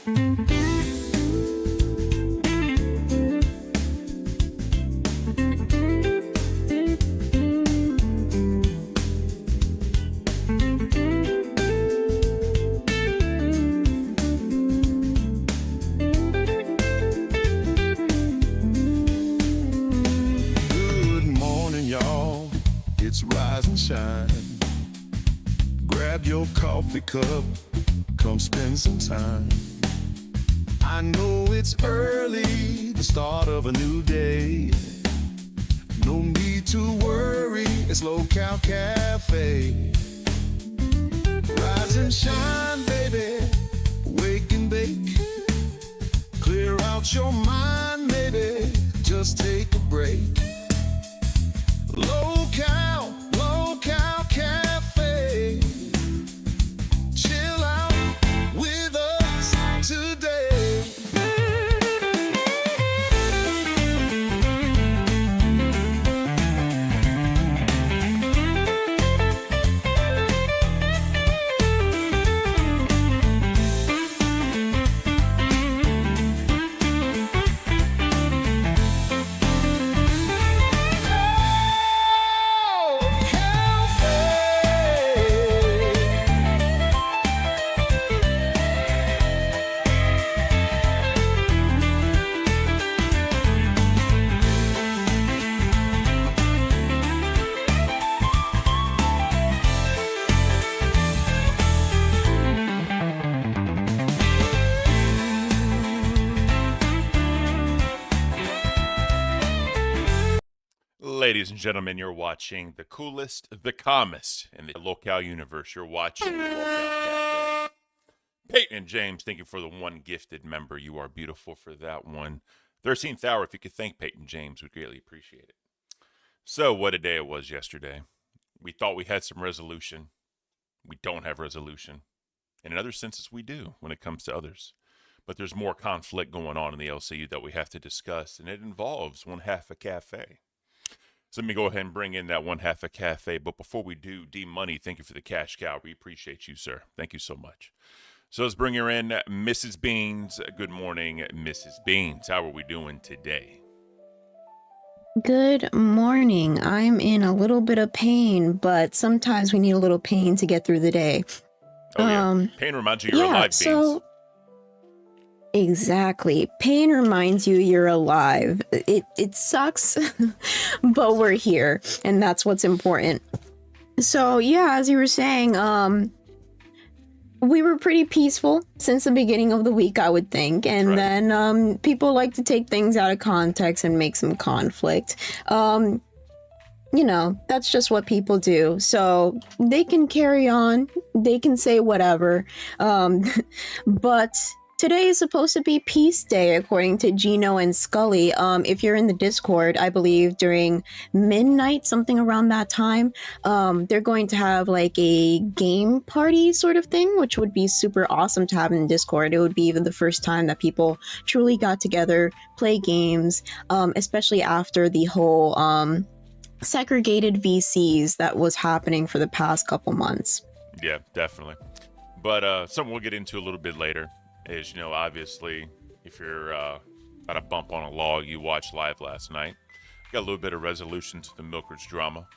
Rise and shine. Grab your coffee cup, come spend some time. I know it's early, the start of a new day. No need to worry, it's Local Cafe. Rise and shine, baby, wake and bake. Clear out your mind, maybe, just take a break. Local Cafe. Chill out with us today. Ladies and gentlemen, you're watching the coolest, the calmest in the Local universe. You're watching the Local Cafe. Peyton and James, thank you for the one gifted member. You are beautiful for that one. 13th hour, if you could thank Peyton James, we'd greatly appreciate it. So, what a day it was yesterday. We thought we had some resolution. We don't have resolution. And in other senses, we do when it comes to others. But there's more conflict going on in the LCU that we have to discuss, and it involves one half a cafe. So let me go ahead and bring in that one half a cafe. But before we do, D Money, thank you for the cash cow. We appreciate you, sir. Thank you so much. So let's bring her in, Mrs. Beans. Good morning, Mrs. Beans. How are we doing today? Good morning. I'm in a little bit of pain, but sometimes we need a little pain to get through the day. Oh, yeah. Pain reminds you you're alive, Beans. Exactly. Pain reminds you you're alive. It sucks, but we're here, and that's what's important. So, yeah, as you were saying, we were pretty peaceful since the beginning of the week, I would think. And then people like to take things out of context and make some conflict. You know, that's just what people do. So they can carry on. They can say whatever. But today is supposed to be Peace Day, according to Gino and Scully. If you're in the Discord, I believe during midnight, something around that time, they're going to have like a game party sort of thing, which would be super awesome to have in Discord. It would be even the first time that people truly got together, play games, especially after the whole segregated VCs that was happening for the past couple months. Yeah, definitely. But something we'll get into a little bit later is, you know, obviously, if you're on a bump on a log, you watched live last night. Got a little bit of resolution to the Milkers drama.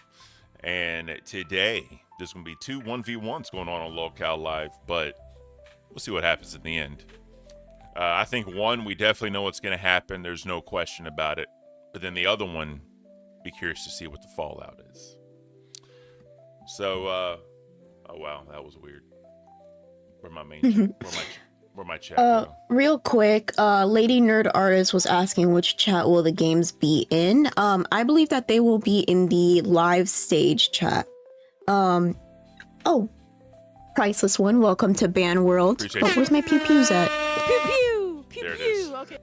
And today, there's going to be two 1v1s going on Local Live, but we'll see what happens in the end. I think one, we definitely know what's going to happen. There's no question about it. But then the other one, be curious to see what the fallout is. So, oh wow, that was weird. Where my main, where my chat go? Real quick, Lady Nerd Artist was asking which chat will the games be in. I believe that they will be in the live stage chat. Oh, Priceless One, welcome to Ban World. Oh, where's my pew pews at? Pew pew! Pew There it pew! is. Okay.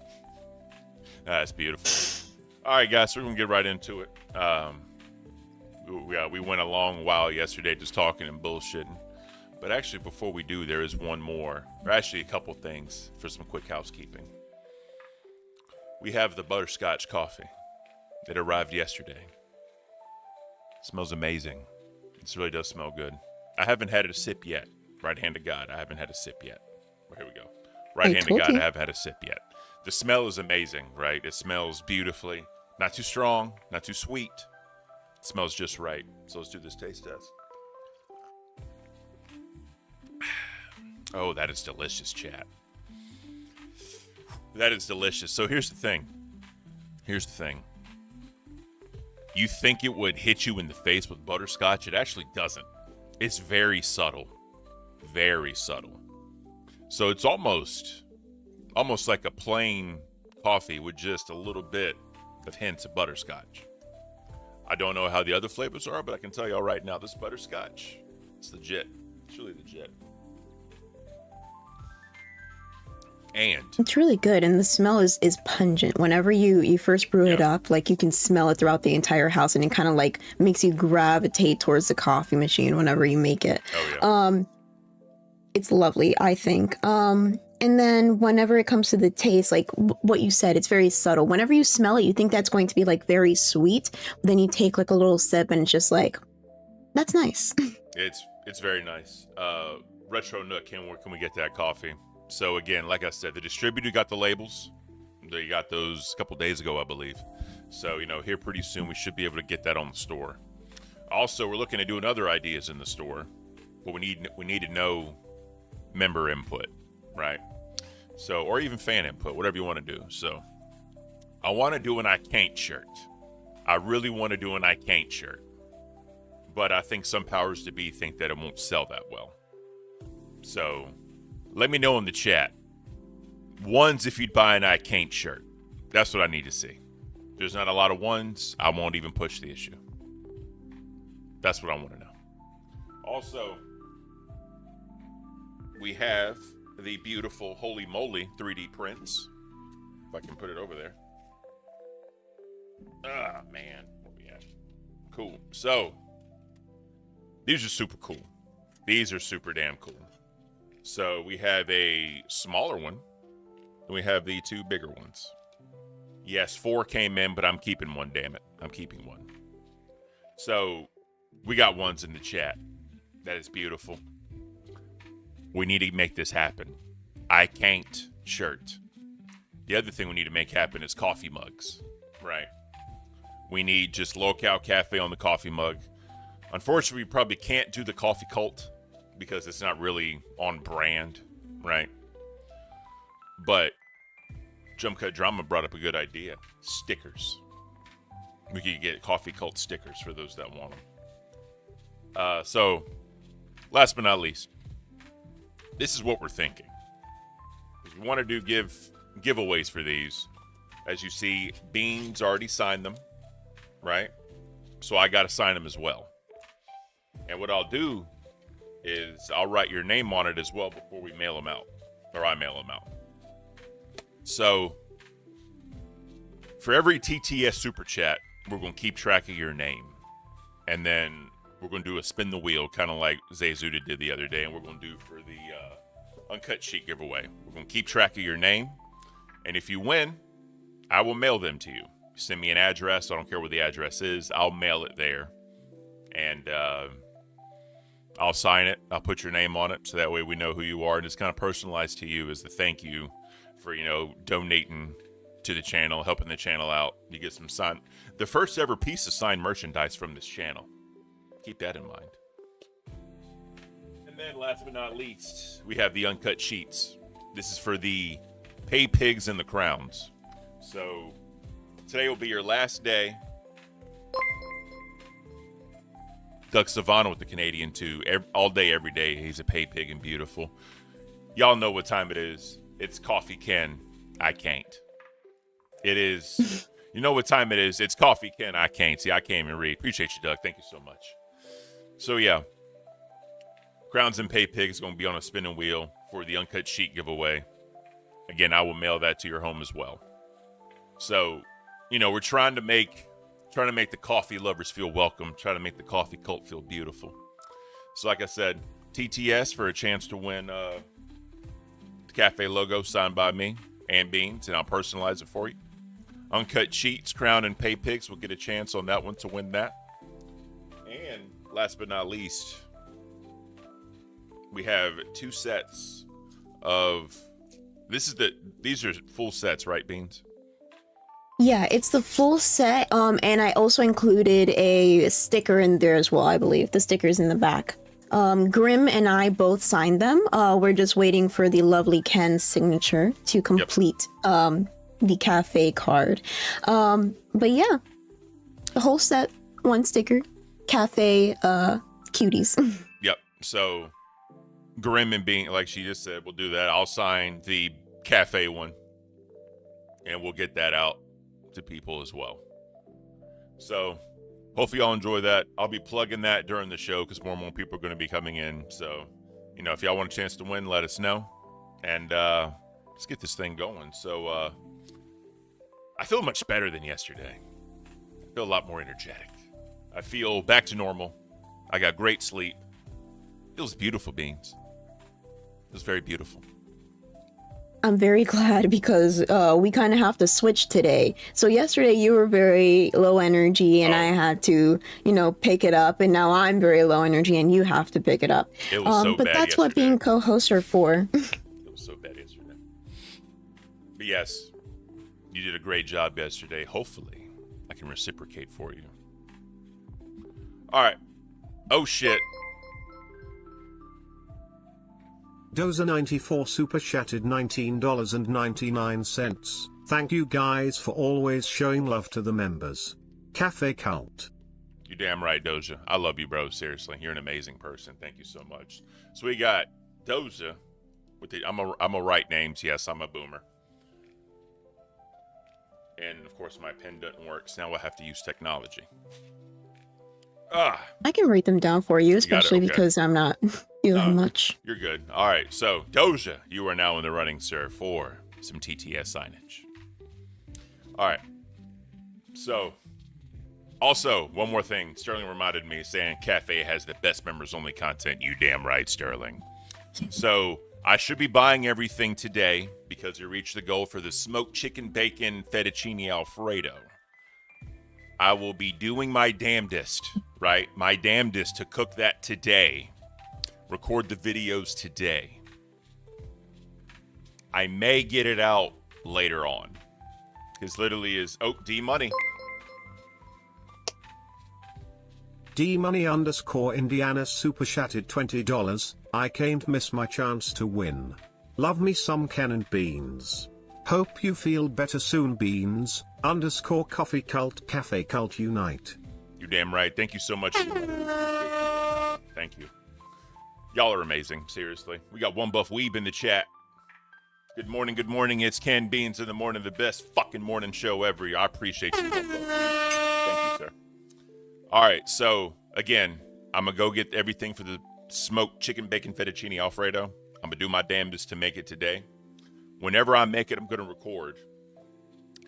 That's beautiful. All right, guys, so we're going to get right into it. We went a long while yesterday just talking and bullshitting. But actually, before we do, there is one more, or actually a couple things for some quick housekeeping. We have the butterscotch coffee. It arrived yesterday. It smells amazing. It really does smell good. I haven't had a sip yet. Right hand to God, I haven't had a sip yet. But here we go. Right-handed told guy, you. I haven't had a sip yet. The smell is amazing, right? It smells beautifully. Not too strong, not too sweet. It smells just right. So let's do this taste test. Oh, that is delicious, chat. That is delicious. So here's the thing. You think it would hit you in the face with butterscotch? It actually doesn't. It's very subtle. Very subtle. So it's almost like a plain coffee with just a little bit of hints of butterscotch. I don't know how the other flavors are, but I can tell y'all right now, this butterscotch, it's legit. It's really legit. And It's really good, and the smell is pungent. Whenever you first brew it up, like you can smell it throughout the entire house, and it kind of like makes you gravitate towards the coffee machine whenever you make it. oh yeah. It's lovely, I think. And then whenever it comes to the taste, like what you said, it's very subtle. Whenever you smell it, you think that's going to be like very sweet. Then you take like a little sip, and it's just like, that's nice. It's very nice. Retro Nook, can we get that coffee? So again, like I said, the distributor got the labels. They got those a couple days ago, I believe. So, here pretty soon we should be able to get that on the store. Also, we're looking at doing other ideas in the store, but we need to know member input, right? So, or even fan input, whatever you want to do. So, I want to do an I can't shirt. I really want to do an I can't shirt. But I think some powers to be think that it won't sell that well. So, let me know in the chat. Ones if you'd buy an I can't shirt. That's what I need to see. If there's not a lot of ones, I won't even push the issue. That's what I want to know. Also, we have the beautiful Holy Moly 3D prints. If I can put it over there. Ah, man. Where we at? Cool. So, these are super cool. These are super damn cool. So we have a smaller one, and we have the two bigger ones. Yes, 4 came in, but I'm keeping one, damn it. I'm keeping one. So we got ones in the chat. That is beautiful. We need to make this happen. I can't shirt. The other thing we need to make happen is coffee mugs, right? We need just Local Cafe on the coffee mug. Unfortunately, we probably can't do the coffee cult because it's not really on brand, right? But Jump Cut Drama brought up a good idea. Stickers. We could get coffee cult stickers for those that want them. So, last but not least, this is what we're thinking. We want to do giveaways for these. As you see, Beans already signed them, right? So I got to sign them as well. And what I'll do is I'll write your name on it as well before we mail them out, or I mail them out. So for every TTS super chat, we're going to keep track of your name, and then we're going to do a spin the wheel, kind of like Zayzuda did the other day, and we're going to do for the uncut sheet giveaway. We're going to keep track of your name, and if you win, I will mail them to you. Send me an address. I don't care what the address is. I'll mail it there, and I'll sign it. I'll put your name on it so that way we know who you are. And it's kind of personalized to you as the thank you for, donating to the channel, helping the channel out. You get some signed, the first ever piece of signed merchandise from this channel. Keep that in mind. And then last but not least, we have the uncut sheets. This is for the pay pigs and the crowns. So today will be your last day. Doug Savannah with the Canadian too. All day, every day. He's a pay pig and beautiful. Y'all know what time it is. It's Coffee Ken. I can't. It is. You know what time it is. It's Coffee Ken. I can't. See, I can't even read. Appreciate you, Doug. Thank you so much. So yeah, Crowns and Pay Pig is going to be on a spinning wheel for the uncut sheet giveaway. Again, I will mail that to your home as well. So, we're trying to make the coffee lovers feel welcome, trying to make the coffee cult feel beautiful. So like I said, TTS for a chance to win the cafe logo signed by me and Beans, and I'll personalize it for you. Uncut Sheets, Crown, and Pay Pigs will get a chance on that one to win that. And last but not least, we have 2 sets of These are full sets, right, Beans? Yeah, it's the full set. And I also included a sticker in there as well, I believe. The sticker's in the back. Grim and I both signed them. We're just waiting for the lovely Ken's signature to complete the cafe card. But yeah, the whole set, one sticker, cafe cuties. Yep. So Grim and Bean, like she just said, we'll do that. I'll sign the cafe one, and we'll get that out to people as well. So hopefully y'all enjoy that. I'll be plugging that during the show because more and more people are going to be coming in. So, you know, if y'all want a chance to win, let us know. And let's get this thing going. So I feel much better than yesterday. I feel a lot more energetic. I feel back to normal. I got great sleep. Feels beautiful, Beans. Feels very beautiful. I'm very glad because we kind of have to switch today. So yesterday you were very low energy and I had to, you know, pick it up. And now I'm very low energy and you have to pick it up. It was so but bad that's yesterday. what being co-hosts are for. It was so bad yesterday. But yes, you did a great job yesterday. Hopefully, I can reciprocate for you. All right. Oh, shit. Dozer94 super chatted $19.99. Thank you guys for always showing love to the members. Cafe Cult. You're damn right, Doja. I love you, bro. Seriously, you're an amazing person. Thank you so much. So we got Doja with the I'm a write names. Yes, I'm a boomer. And of course, my pen doesn't work, so now we'll have to use technology. I can write them down for you, especially because I'm not feeling much. You're good. All right, so Doja, you are now in the running, sir, for some TTS signage. All right. So, also, one more thing. Sterling reminded me saying Cafe has the best members-only content. You damn right, Sterling. So, I should be buying everything today because we reached the goal for the smoked chicken bacon fettuccine Alfredo. I will be doing my damnedest, right? My damnedest to cook that today. Record the videos today. I may get it out later on. Because literally is, D Money. D Money _ Indiana super chatted $20. I can't miss my chance to win. Love me some Ken and Beans. Hope you feel better soon, Beans. _ Coffee Cult Cafe Cult Unite. You're damn right. Thank you so much. Thank you. Y'all are amazing. Seriously. We got one buff Weeb in the chat. Good morning. Good morning. It's Ken Beans in the morning. The best fucking morning show ever. I appreciate you. Thank you, sir. All right. So again, I'm going to go get everything for the smoked chicken bacon fettuccine Alfredo. I'm going to do my damnedest to make it today. Whenever I make it, I'm going to record.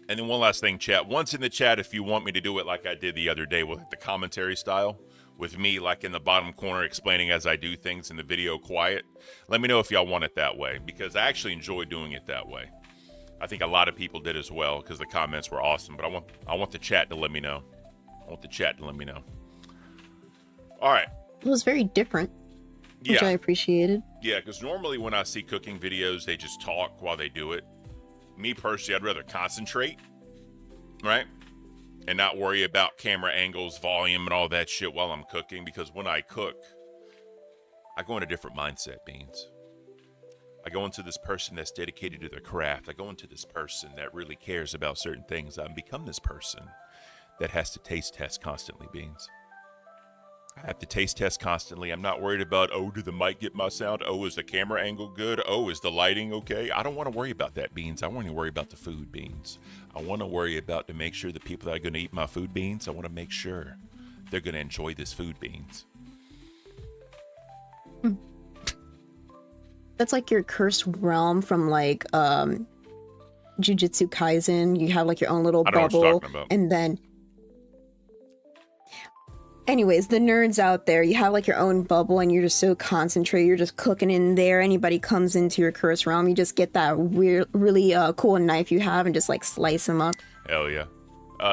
And then one last thing, chat. Once in the chat, if you want me to do it like I did the other day with the commentary style, with me like in the bottom corner explaining as I do things in the video quiet, let me know if y'all want it that way, because I actually enjoy doing it that way. I think a lot of people did as well because the comments were awesome, but I want the chat to let me know. I want the chat to let me know. All right. It was very different, which I appreciated. Yeah, because normally when I see cooking videos, they just talk while they do it. Me personally, I'd rather concentrate, right? And not worry about camera angles, volume, and all that shit while I'm cooking. Because when I cook, I go in a different mindset, Beans. I go into this person that's dedicated to their craft. I go into this person that really cares about certain things. I become this person that has to taste test constantly, Beans. I have to taste test constantly. I'm not worried about, did the mic get my sound? Is the camera angle good? Is the lighting okay? I don't want to worry about that, Beans. I want to worry about the food, Beans. I want to worry about to make sure the people that are going to eat my food, Beans, I want to make sure they're going to enjoy this food, Beans. That's like your cursed realm from like Jujutsu Kaisen. You have like your own little bubble. I don't know what you're talking about. And then anyways, the nerds out there, you have like your own bubble and you're just so concentrated. You're just cooking in there. Anybody comes into your cursed realm, you just get that weird, really cool knife you have and just like slice them up. Hell yeah.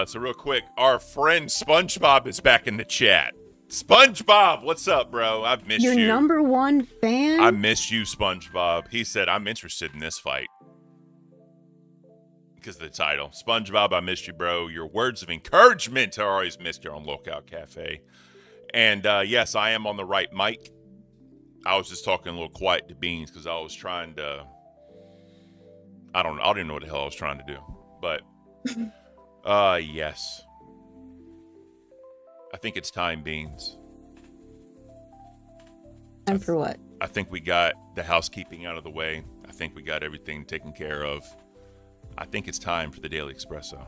So real quick, our friend SpongeBob is back in the chat. SpongeBob, what's up, bro? I've missed you. Your number one fan? I miss you, SpongeBob. He said, I'm interested in this fight. because of the title. SpongeBob, I missed you, bro. Your words of encouragement are always missed here on Lookout Cafe. And yes, I am on the right mic. I was just talking a little quiet to Beans because I was trying to, I don't even know what the hell I was trying to do. But yes. I think it's time, Beans. Time for what? I think we got the housekeeping out of the way. I think we got everything taken care of. I think it's time for the Daily Espresso.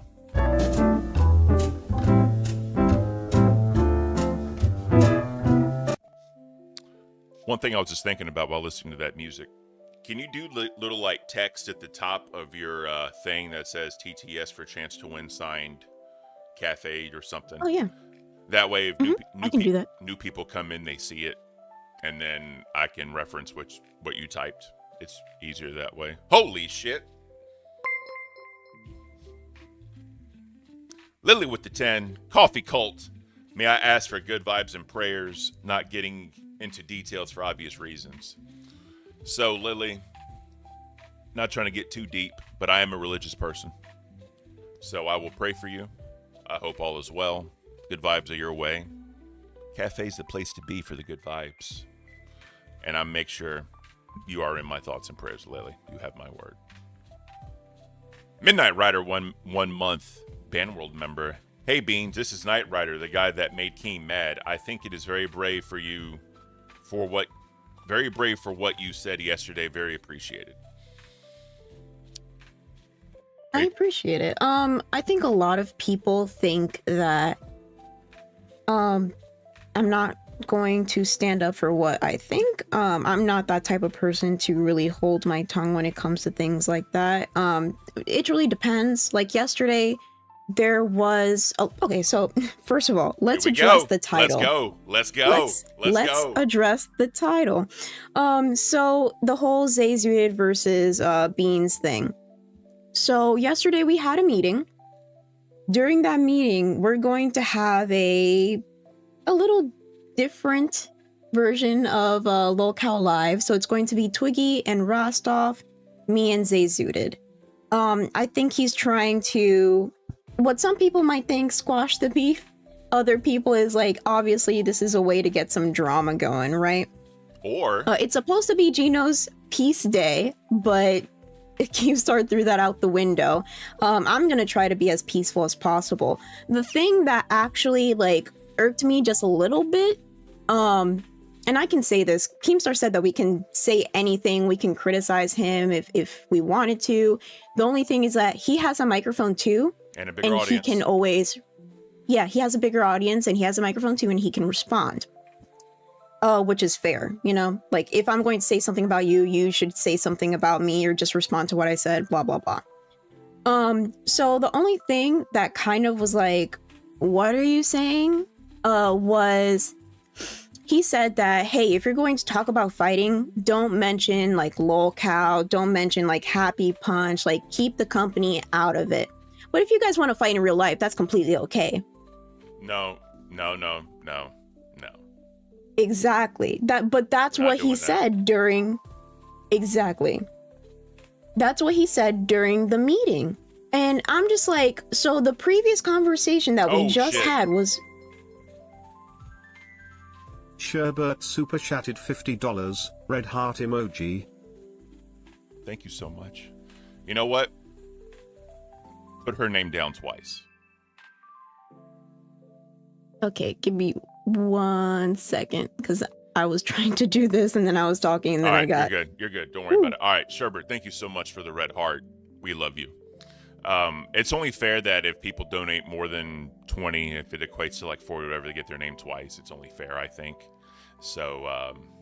One thing I was just thinking about while listening to that music, can you do little like text at the top of your thing that says TTS for a chance to win signed cafe or something? Oh, yeah. That way, if I can do that. new people come in, they see it, and then I can reference what you typed. It's easier that way. Holy shit. Lily with the 10. Coffee cult. May I ask for good vibes and prayers, not getting into details for obvious reasons. So, Lily, not trying to get too deep, but I am a religious person. So I will pray for you. I hope all is well. Good vibes are your way. Cafe's the place to be for the good vibes. And I make sure you are in my thoughts and prayers, Lily. You have my word. Midnight Rider, one month Bandworld member. Hey, Beans, this is Knight Rider, the guy that made Keem mad. I think it is very brave for what you said yesterday. Very appreciated. I appreciate it. I think a lot of people think that I'm not going to stand up for what I think. I'm not that type of person to really hold my tongue when it comes to things like that. It really depends. Like yesterday, there was okay, so first of all, let's address the title. Let's go. Let's address the title. So the whole Zayzud versus Beans thing. So yesterday we had a meeting. During that meeting, we're going to have a little different version of Lolcow Live. So it's going to be Twiggy and Rostov, me and Zayzuded. I think he's trying to, what some people might think, squash the beef. Other people is like, obviously this is a way to get some drama going, right? Or it's supposed to be Gino's peace day, but Keemstar threw that out the window. I'm gonna try to be as peaceful as possible. The thing that actually like irked me just a little bit, and I can say this, Keemstar said that we can say anything, we can criticize him if we wanted to. The only thing is that he has a microphone too, and a bigger audience. He can always, he has a bigger audience and he has a microphone too, and he can respond. Which is fair, you know? Like, if I'm going to say something about you, you should say something about me or just respond to what I said, blah, blah, blah. So the only thing that kind of was like, what are you saying? Was he said that, hey, if you're going to talk about fighting, don't mention like Lolcow, don't mention like Happy Punch, like keep the company out of it. But if you guys want to fight in real life, that's completely okay. No. Exactly. That's what he said during. Exactly. That's what he said during the meeting. And I'm just like, so the previous conversation that we just had was. Sherbert super chatted $50, red heart emoji. Thank you so much. You know what? Put her name down twice. Okay, give me 1 second, because I was trying to do this and then I was talking and then I got. You're good. Don't worry about it. All right, Sherbert, thank you so much for the red heart. We love you. It's only fair that if people donate more than 20, if it equates to like 40 or whatever, they get their name twice. It's only fair, I think. So,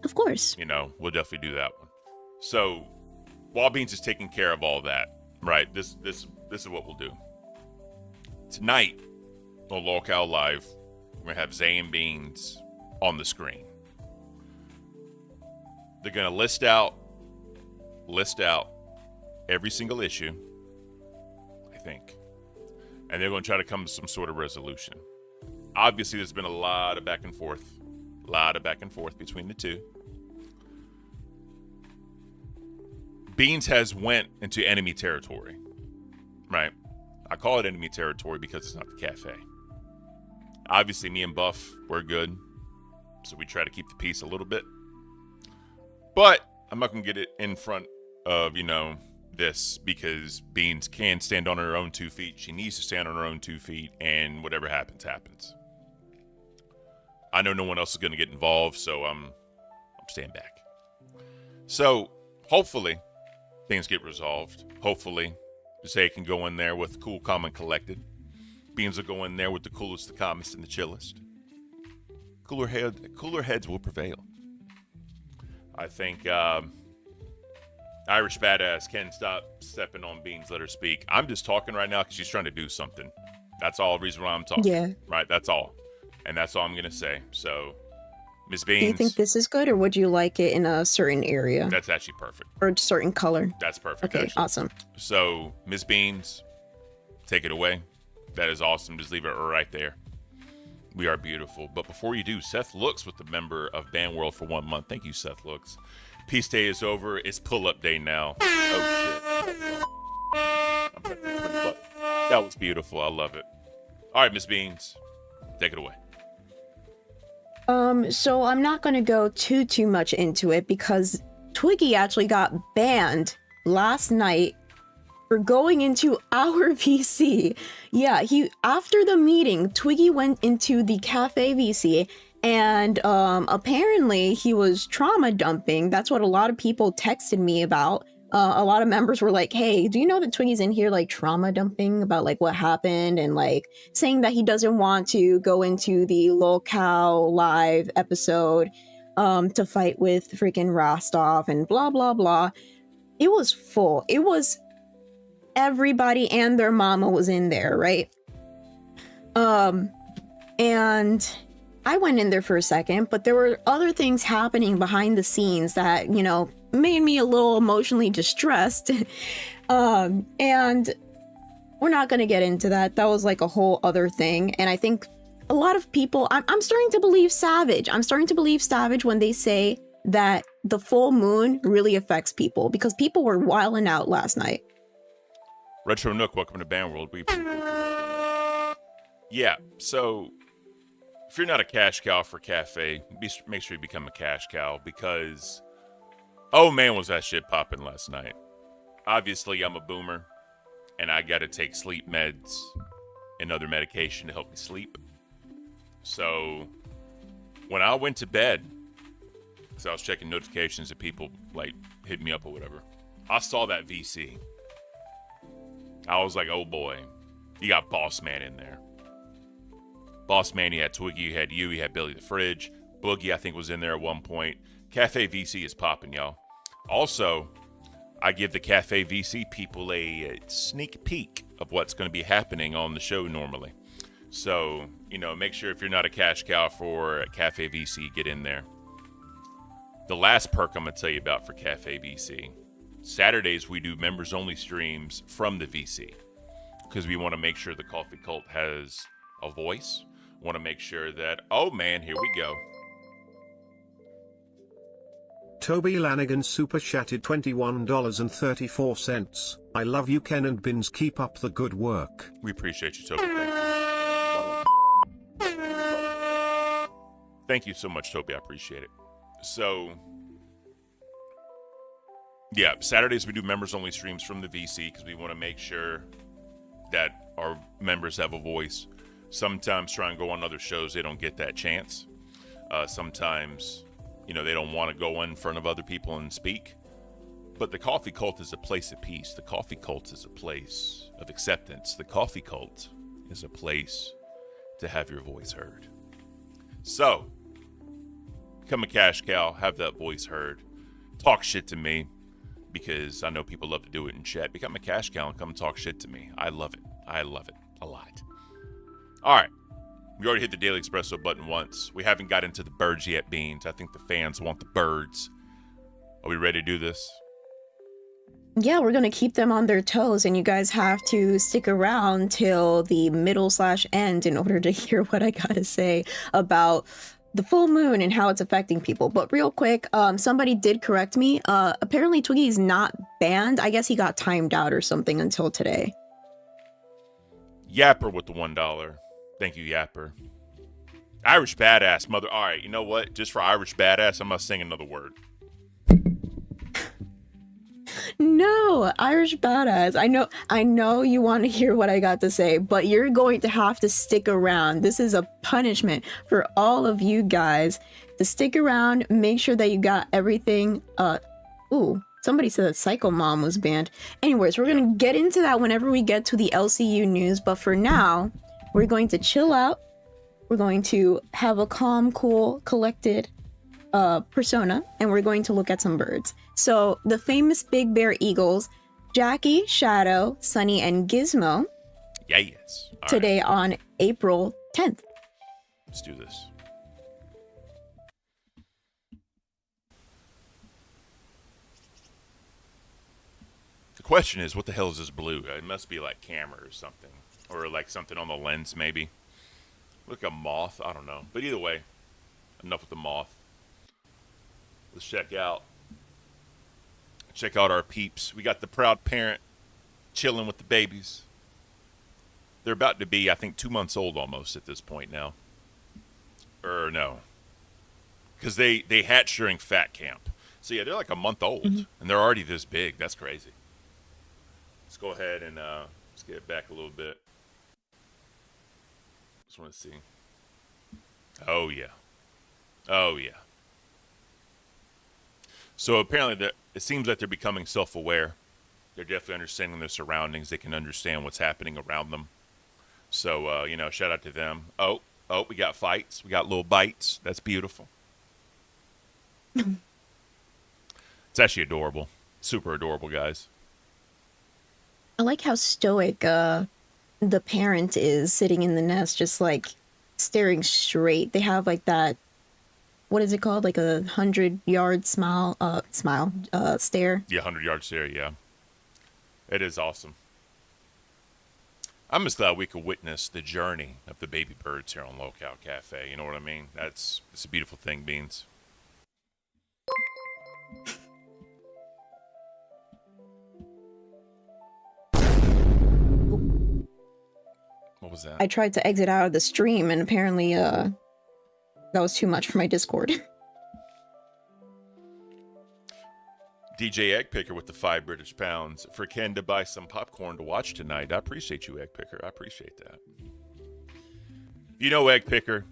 of course, you know, we'll definitely do that one. So, while Beans is taking care of all that, right? This is what we'll do tonight on Lolcow Live. We're gonna have Zay and Beans on the screen. They're gonna list out every single issue, I think, and they're gonna try to come to some sort of resolution. Obviously, there's been a lot of back and forth between the two. Beans has went into enemy territory. right? I call it enemy territory because it's not the cafe. Obviously, me and Buff, we're good. So we try to keep the peace a little bit. But I'm not going to get it in front of, this, because Beans can stand on her own 2 feet. She needs to stand on her own 2 feet, and whatever happens, happens. I know no one else is going to get involved, so I'm staying back. So hopefully things get resolved. Hopefully Zay can go in there with cool, calm, and collected. Beans will go in there with the coolest, the calmest, and the chillest. Cooler heads will prevail. I think Irish Badass can stop stepping on Beans, let her speak. I'm just talking right now because she's trying to do something. That's all the reason why I'm talking. Yeah. Right, that's all. And that's all I'm going to say. So, Miss Beans. Do you think this is good, or would you like it in a certain area? That's actually perfect. Or a certain color? That's perfect. Okay, actually. awesome. So, Miss Beans, take it away. That is awesome. Just leave it right there. We are beautiful. But before you do, Seth Looks with the member of Band World for 1 month. Thank you, Seth Looks. Peace Day is over. It's pull-up day now. Oh, shit. That was beautiful. I love it. All right, Miss Beans, take it away. So I'm not gonna go too much into it because Twiggy actually got banned last night for going into our VC. Yeah, after the meeting, Twiggy went into the cafe VC and apparently he was trauma dumping. That's what a lot of people texted me about. A lot of members were like, hey, do you know that Twiggy's in here like trauma dumping about like what happened, and like saying that he doesn't want to go into the lolcow live episode to fight with freaking Rostov and blah blah blah. It was full. It was everybody and their mama was in there, right? And I went in there for a second, but there were other things happening behind the scenes that, made me a little emotionally distressed. And we're not going to get into that. That was like a whole other thing. And I think a lot of people, I'm starting to believe Savage. I'm starting to believe Savage when they say that the full moon really affects people, because people were wilding out last night. Retro Nook, welcome to Band World. Yeah, so if you're not a cash cow for cafe, make sure you become a cash cow, because oh man, was that shit popping last night. Obviously, I'm a boomer, and I gotta take sleep meds and other medication to help me sleep. So, when I went to bed, so I was checking notifications of people, like, hit me up or whatever, I saw that VC. I was like, oh boy, you got Boss Man in there. Boss Man, you had Twiggy, you had you had Billy the Fridge, Boogie, I think, was in there at one point. Cafe VC is popping, y'all. Also, I give the Cafe VC people a sneak peek of what's going to be happening on the show normally. So, make sure if you're not a cash cow for Cafe VC, get in there. The last perk I'm going to tell you about for Cafe VC. Saturdays, we do members-only streams from the VC, because we want to make sure the Coffee Cult has a voice. Want to make sure that, oh man, here we go. Toby Lanigan super chatted $21.34. I love you, Ken and Bins. Keep up the good work. We appreciate you, Toby. Thank you so much, Toby. I appreciate it. So, yeah, Saturdays we do members-only streams from the VC, because we want to make sure that our members have a voice. Sometimes try and go on other shows, they don't get that chance. Sometimes, they don't want to go in front of other people and speak. But the Coffee Cult is a place of peace. The Coffee Cult is a place of acceptance. The Coffee Cult is a place to have your voice heard. So, become a cash cow, have that voice heard. Talk shit to me, because I know people love to do it in chat. Become a cash cow and come talk shit to me. I love it. I love it a lot. All right. We already hit the Daily Espresso button once. We haven't got into the birds yet, Beans. I think the fans want the birds. Are we ready to do this? Yeah, we're gonna keep them on their toes, and you guys have to stick around till the middle/end in order to hear what I gotta say about the full moon and how it's affecting people. But real quick, somebody did correct me. Apparently Twiggy's not banned. I guess he got timed out or something until today. Yapper with the $1. Thank you, Yapper. Irish Badass, mother. All right, you know what? Just for Irish Badass, I'm going to sing another word. No, Irish Badass. I know you want to hear what I got to say, but you're going to have to stick around. This is a punishment for all of you guys to stick around, make sure that you got everything. Ooh, somebody said that Psycho Mom was banned. Anyways, we're going to get into that whenever we get to the LCU news, but for now, we're going to chill out. We're going to have a calm, cool, collected persona, and we're going to look at some birds. So the famous Big Bear Eagles, Jackie, Shadow, Sunny, and Gizmo. Yes. All today right. On April 10th. Let's do this. The question is, what the hell is this blue? It must be like camera or something. Or like something on the lens, maybe. Look, a moth. I don't know. But either way, enough with the moth. Let's check out our peeps. We got the proud parent chilling with the babies. They're about to be, I think, 2 months old almost at this point now. Or no. Because they hatch during fat camp. So yeah, they're like a month old. And they're already this big. That's crazy. Let's go ahead and let's get it back a little bit. Just want to see. Oh, yeah. Oh, yeah. So apparently it seems like they're becoming self-aware. They're definitely understanding their surroundings. They can understand what's happening around them. So, shout out to them. Oh, we got fights. We got little bites. That's beautiful. It's actually adorable. Super adorable, guys. I like how stoic the parent is sitting in the nest, just like staring straight. They have like that, what is it called? Like a 100-yard stare. Yeah, 100-yard stare, yeah. It is awesome. I'm just glad we could witness the journey of the baby birds here on Locale Cafe. You know what I mean? It's a beautiful thing, Beans. What was that? I tried to exit out of the stream, and apparently that was too much for my Discord. DJ Egg Picker with the 5 British pounds for Ken to buy some popcorn to watch tonight. I appreciate you, Egg Picker. I appreciate that. You know Egg Picker.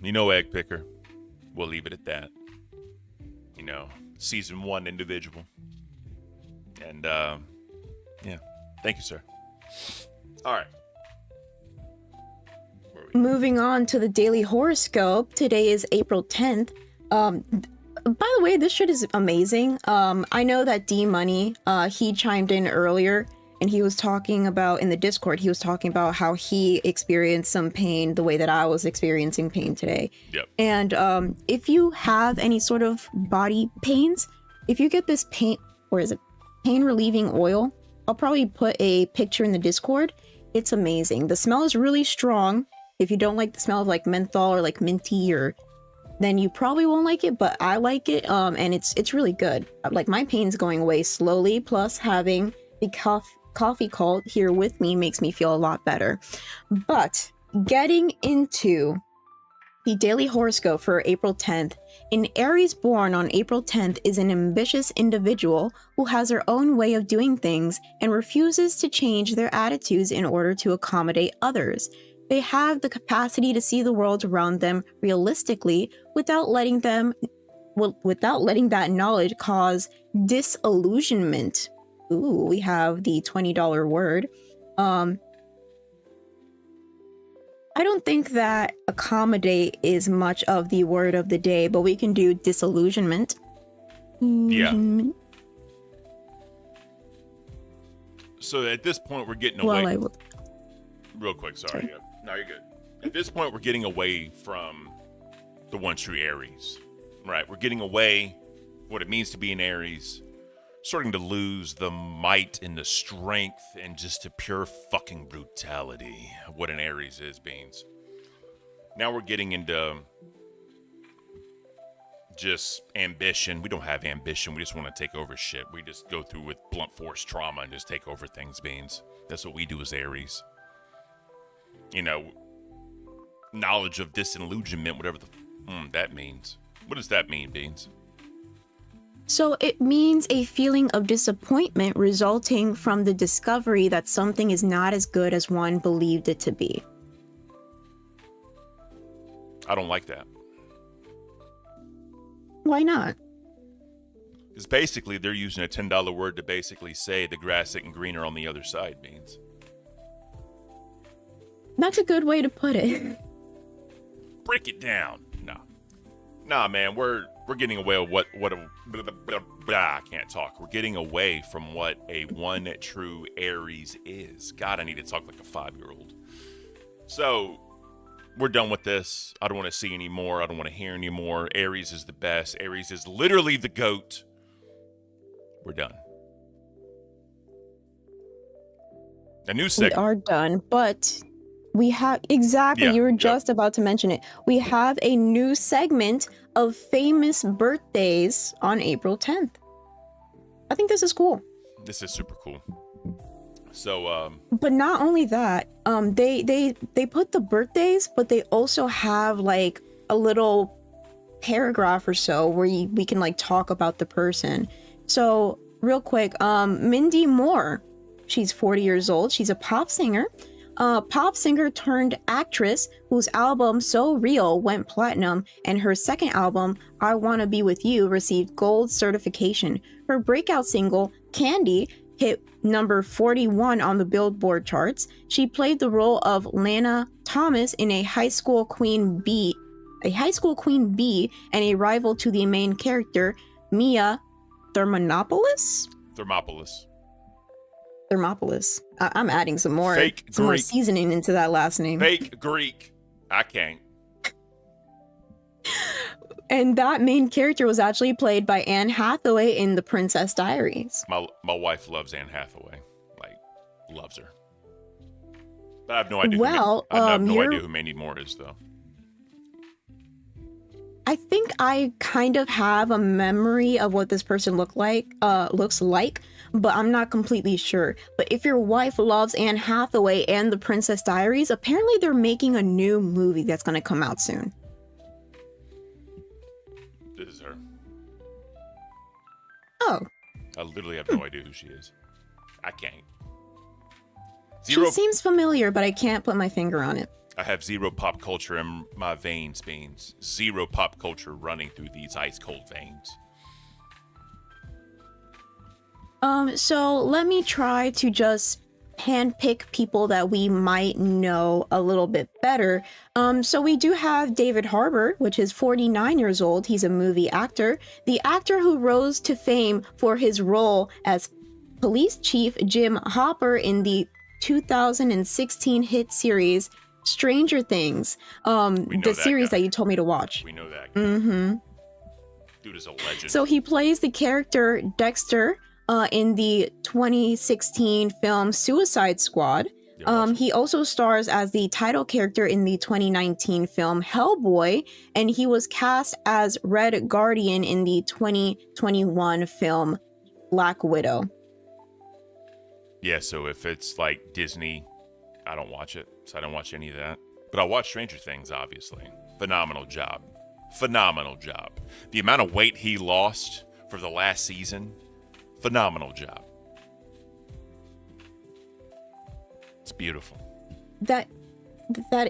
We'll leave it at that. Season 1 individual. And, yeah. Thank you, sir. All right. Moving on to the daily horoscope. Today is April 10th. By the way, this shit is amazing. I know that D-Money, he chimed in earlier, and he was talking about, in the Discord, he was talking about how he experienced some pain the way that I was experiencing pain today. Yep. And if you have any sort of body pains, if you get this pain relieving oil, I'll probably put a picture in the Discord. It's amazing. The smell is really strong. If you don't like the smell of like menthol or like minty, then you probably won't like it, but I like it, and it's really good. Like, my pain's going away slowly, plus having the coffee cult here with me makes me feel a lot better. But getting into the daily horoscope for April 10th, an Aries born on April 10th is an ambitious individual who has their own way of doing things and refuses to change their attitudes in order to accommodate others. They have the capacity to see the world around them realistically without letting that knowledge cause disillusionment. Ooh, we have the $20 word. I don't think that accommodate is much of the word of the day, but we can do disillusionment. Yeah. So at this point, we're getting away. Real quick, sorry. Yeah. No, you're good. At this point, we're getting away from the one true Aries. Right? We're getting away what it means to be an Aries. Starting to lose the might and the strength and just the pure fucking brutality of what an Aries is, Beans. Now we're getting into just ambition. We don't have ambition. We just want to take over shit. We just go through with blunt force trauma and just take over things, Beans. That's what we do as Aries. knowledge of disillusionment, whatever that means. What does that mean, Beans? So it means a feeling of disappointment resulting from the discovery that something is not as good as one believed it to be. I don't like that. Why not? Because basically they're using a $10 word to basically say the grass isn't greener on the other side, Beans. That's a good way to put it. Break it down. Nah, man, we're getting away with I can't talk. We're getting away from what a one true Aries is. God, I need to talk like a 5-year-old. So, we're done with this. I don't want to see any more. I don't want to hear any more. Aries is the best. Aries is literally the GOAT. We're done. A new segment. We are done, but we have you were just about to mention it. We have a new segment of famous birthdays on April 10th. I think this is cool. This is super cool. So but not only that, they put the birthdays, but they also have like a little paragraph or so where we can like talk about the person. So real quick, Mindy Moore, she's 40 years old. She's a pop singer. Pop singer turned actress whose album So Real went platinum, and her second album, I Wanna Be With You, received gold certification. Her breakout single, Candy, hit number 41 on the Billboard charts. She played the role of Lana Thomas in a high school queen bee, and a rival to the main character, Mia Thermopolis. I'm adding some more seasoning into that last name. Fake Greek. I can't. And that main character was actually played by Anne Hathaway in The Princess Diaries. My wife loves Anne Hathaway. Like, loves her. But I have no idea idea who Mandy Moore is, though. I think I kind of have a memory of what this person looks like, but I'm not completely sure. But if your wife loves Anne Hathaway and The Princess Diaries, apparently they're making a new movie that's going to come out soon. This is her. Oh. I literally have no idea who she is. I can't. She seems familiar, but I can't put my finger on it. I have zero pop culture in my veins, Beans. Zero pop culture running through these ice cold veins. So let me try to just handpick people that we might know a little bit better. So we do have David Harbour, which is 49 years old. He's a movie actor. The actor who rose to fame for his role as police chief Jim Hopper in the 2016 hit series Stranger Things, the series that you told me to watch. We know that. Mm-hmm. Dude is a legend. So he plays the character Dexter in the 2016 film Suicide Squad. He also stars as the title character in the 2019 film Hellboy, and he was cast as Red Guardian in the 2021 film Black Widow. Yeah, so if it's like Disney, I don't watch it, so I don't watch any of that. But I'll watch Stranger Things, obviously. Phenomenal job. The amount of weight he lost for the last season, phenomenal job. It's beautiful. That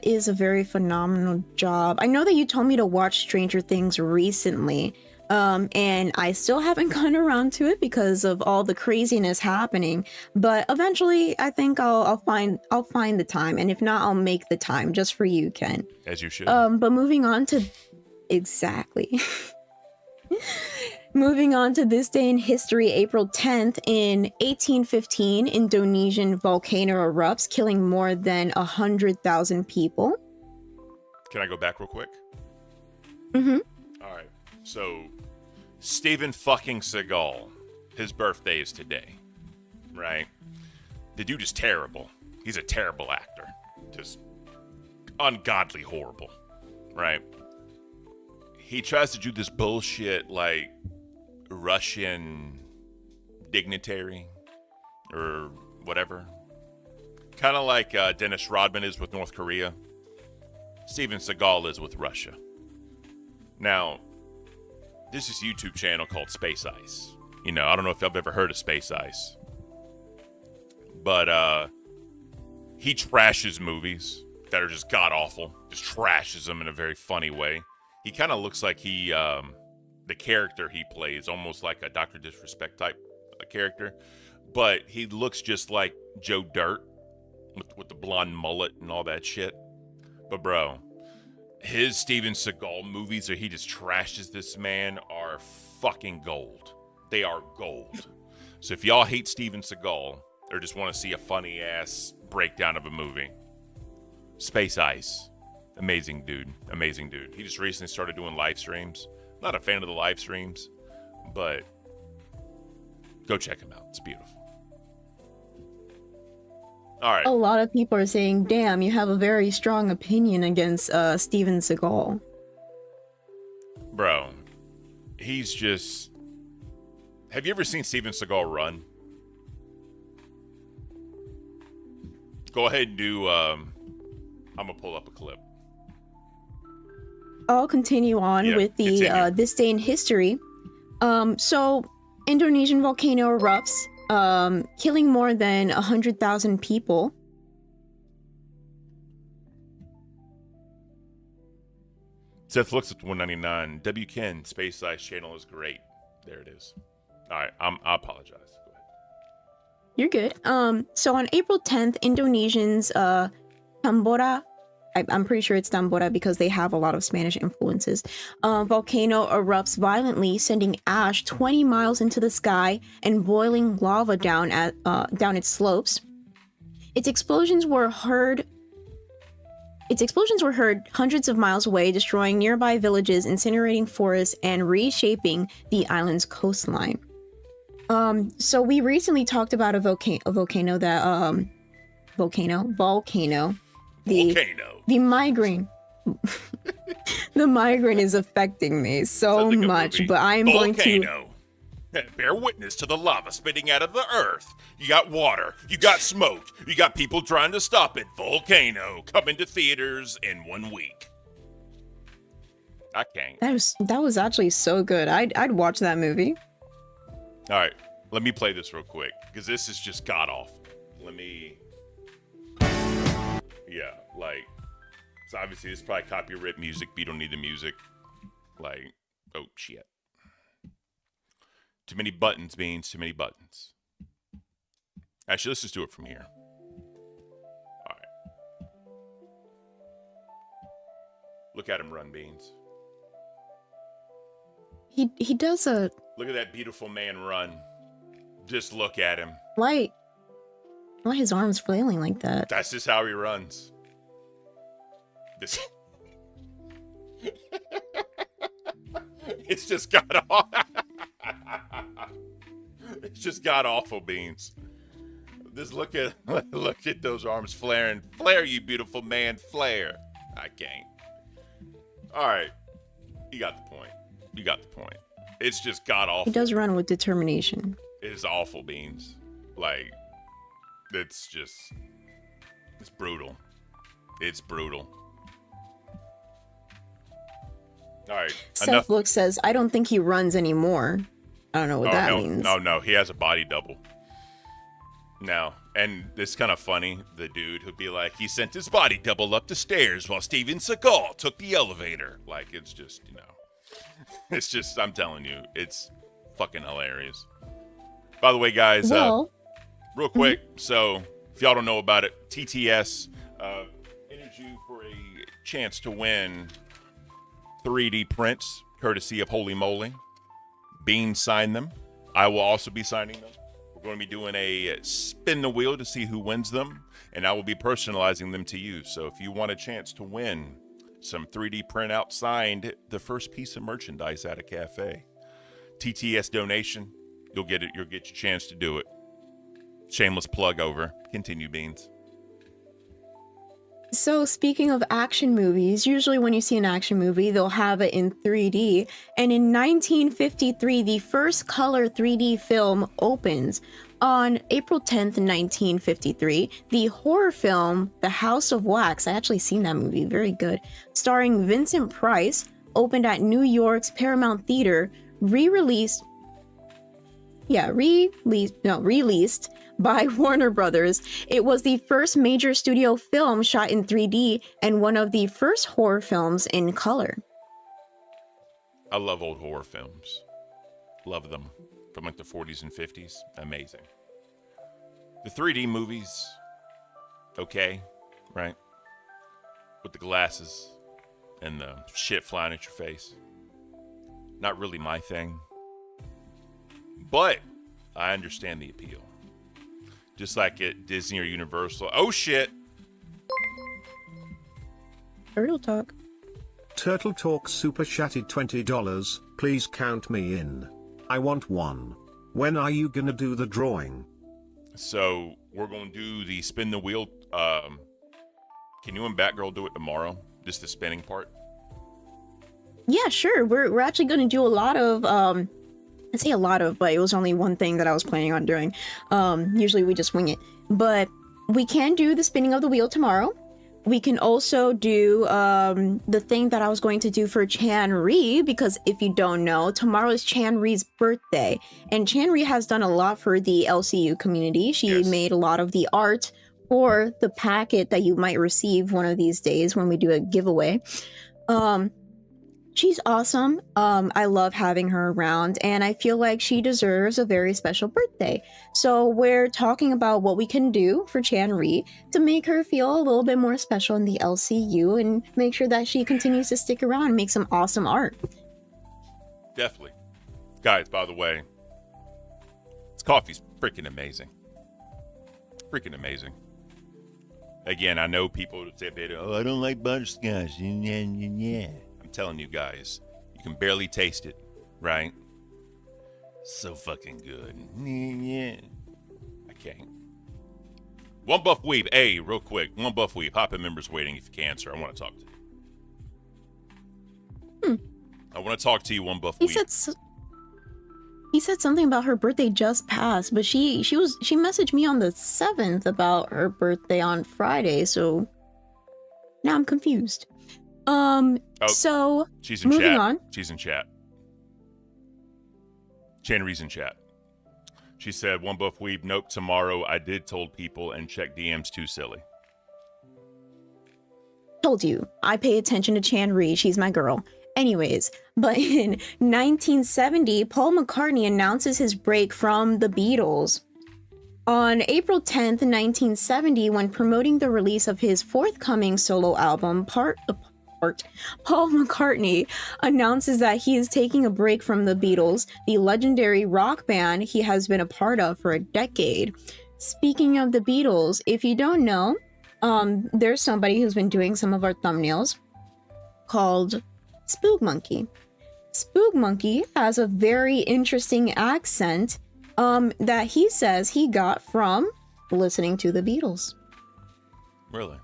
is a very phenomenal job. I know that you told me to watch Stranger Things recently, and I still haven't gotten around to it because of all the craziness happening. But eventually, I think I'll find the time, and if not, I'll make the time just for you, Ken. As you should. But moving on to Moving on to this day in history, April 10th, in 1815, Indonesian volcano erupts, killing more than 100,000 people. Can I go back real quick? Mm-hmm. All right. So, Steven fucking Seagal, his birthday is today, right? The dude is terrible. He's a terrible actor. Just ungodly horrible, right? He tries to do this bullshit like Russian dignitary or whatever Kind of like Dennis Rodman is with North Korea. Steven Seagal is with Russia. Now, this is a YouTube channel called Space Ice. You know, I don't know if I've ever heard of Space Ice. But he trashes movies that are just god-awful. Just trashes them in a very funny way. He kind of looks like the character he plays, almost like a Dr. Disrespect type character. But he looks just like Joe Dirt with the blonde mullet and all that shit. But bro, his Steven Seagal movies where he just trashes this man are fucking gold. They are gold. So if y'all hate Steven Seagal or just want to see a funny ass breakdown of a movie, Space Ice. Amazing dude. Amazing dude. He just recently started doing live streams. Not a fan of the live streams, but go check him out. It's beautiful. All right. A lot of people are saying, damn, you have a very strong opinion against Steven Seagal. Bro, he's just... Have you ever seen Steven Seagal run? Go ahead and do... I'm going to pull up a clip. I'll continue on with the this day in history. So, Indonesian volcano erupts, killing more than 100,000 people. Seth looks at 199. W. Ken, Space Ice channel is great. There it is. All right, I apologize. Go ahead. You're good. So on April 10th, Indonesians, Tambora, I'm pretty sure it's Tambora because they have a lot of Spanish influences. Volcano erupts violently, sending ash 20 miles into the sky and boiling lava down its slopes. Its explosions were heard hundreds of miles away, destroying nearby villages, incinerating forests, and reshaping the island's coastline. So we recently talked about a volcano. The migraine. The migraine is affecting me so like much, movie. but I am going to... Volcano. Bear witness to the lava spitting out of the earth. You got water. You got smoke. You got people trying to stop it. Volcano. Coming to theaters in 1 week. I can't. That was actually so good. I'd watch that movie. All right. Let me play this real quick because this is just god awful. Let me... Yeah, like... So obviously this is probably copyright music, but you don't need the music. Like, oh shit. Too many buttons means too many buttons. Actually, let's just do it from here. All right. Look at him run, Beans. He does a... Look at that beautiful man run. Just look at him. Why his arms flailing like that? That's just how he runs. This... It's just god awful. It's just god awful, Beans. Just look at those arms flaring. Flare, you beautiful man, flare. I can't. All right, you got the point. You got the point. It's just god awful. He does run with determination. It is awful, Beans. Like, it's brutal. It's brutal. All right. Seth Look says, I don't think he runs anymore. I don't know what that means. No, he has a body double. Now, and it's kind of funny, the dude who'd be like, he sent his body double up the stairs while Steven Seagal took the elevator. Like, it's just, it's just, I'm telling you, it's fucking hilarious. By the way, guys, real quick, so if y'all don't know about it, TTS entered you for a chance to win 3D prints, courtesy of Holy Moly. Bean signed them. I will also be signing them. We're going to be doing a spin the wheel to see who wins them, and I will be personalizing them to you. So if you want a chance to win some 3D printout signed, the first piece of merchandise at a cafe, TTS donation, you'll get it. You'll get your chance to do it. Shameless plug over. Continue, Beans. So speaking of action movies, usually when you see an action movie, they'll have it in 3D. And in 1953, the first color 3D film opens. On April 10th, 1953, the horror film The House of Wax, I actually seen that movie, very good, starring Vincent Price, opened at New York's Paramount Theater, released by Warner Brothers. It was the first major studio film shot in 3D and one of the first horror films in color. I love old horror films. Love them. From like the 40s and 50s. Amazing. The 3D movies, okay, right? With the glasses and the shit flying at your face. Not really my thing. But I understand the appeal. Just like at Disney or Universal. Oh shit! Turtle Talk. Turtle Talk super chatted $20. Please count me in. I want one. When are you gonna do the drawing? So we're gonna do the spin the wheel. Can you and Batgirl do it tomorrow? Just the spinning part. Yeah, sure. We're actually going to do a lot of I say a lot of, but it was only one thing that I was planning on doing. Usually we just wing it, but we can do the spinning of the wheel tomorrow. We can also do the thing that I was going to do for Chan-Ri, because if you don't know, tomorrow is Chan-Ri's birthday, and Chan-Ri has done a lot for the LCU community. She made a lot of the art for the packet that you might receive one of these days when we do a giveaway. She's awesome. I love having her around, and I feel like she deserves a very special birthday. So we're talking about what we can do for Chan-Ri to make her feel a little bit more special in the LCU and make sure that she continues to stick around and make some awesome art. Definitely. Guys, by the way, this coffee's freaking amazing. Freaking amazing. Again, I know people would say, oh, I don't like butterscotch. Yeah. Telling you guys, you can barely taste it, right? So fucking good. Yeah. I can't. One Buff Weeb. Hey, real quick. One Buff Weeb. Hop in members waiting if you can, sir. I want to talk to you. I want to talk to you, One Buff Weeb. He said something about her birthday just passed, but she messaged me on the 7th about her birthday on Friday, so now I'm confused. So she's in moving chat. on. She's in chat. Chan-Ri's in chat. She said, One Buff Weeb, nope, tomorrow I did told people and check DMs too silly. Told you, I pay attention to Chan-Ri, she's my girl. Anyways, but in 1970, Paul McCartney announces his break from the Beatles. On April 10th, 1970, when promoting the release of his forthcoming solo album, Paul McCartney announces that he is taking a break from the Beatles, the legendary rock band he has been a part of for a decade. Speaking of the Beatles, if you don't know, there's somebody who's been doing some of our thumbnails called Spook Monkey. Spook Monkey has a very interesting accent that he says he got from listening to the Beatles. Really?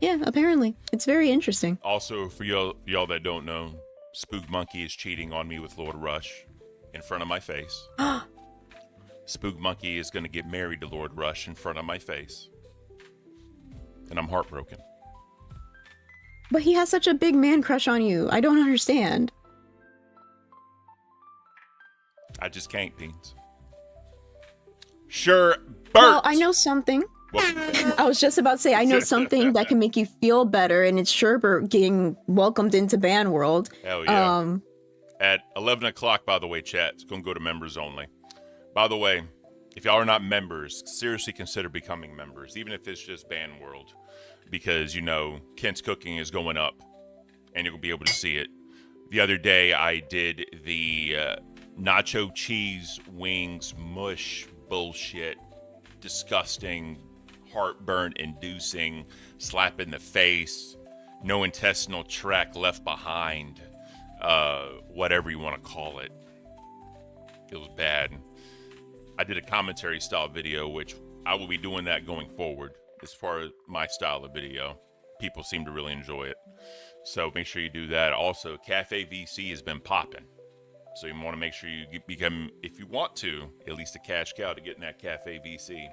Yeah, apparently. It's very interesting. Also, for y'all that don't know, Spook Monkey is cheating on me with Lord Rush in front of my face. Spook Monkey is going to get married to Lord Rush in front of my face. And I'm heartbroken. But he has such a big man crush on you. I don't understand. I just can't, Beans. Sure, Bert! Well, I know something. I was just about to say, I know something that can make you feel better, and it's Sherbert getting welcomed into band world. Hell yeah. At 11 o'clock, by the way, chat, it's going to go to members only. By the way, if y'all are not members, seriously consider becoming members, even if it's just band world. Because, you know, Kent's Cooking is going up, and you'll be able to see it. The other day, I did the nacho cheese wings mush bullshit, disgusting, heartburn inducing, slap in the face, no intestinal tract left behind, whatever you want to call it. It was bad. I did a commentary style video, which I will be doing that going forward. as far as my style of video. People seem to really enjoy it. So make sure you do that. Also, Cafe VC has been popping. So you want to make sure you become, if you want to, at least a cash cow to get in that Cafe VC.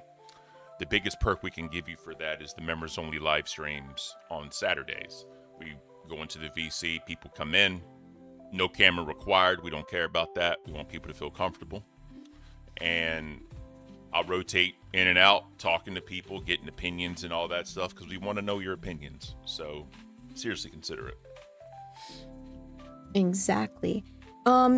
The biggest perk we can give you for that is the members only live streams on Saturdays. We go into the VC, people come in, no camera required. We don't care about that. We want people to feel comfortable. And I'll rotate in and out, talking to people, getting opinions and all that stuff, because we want to know your opinions. So seriously consider it. Exactly.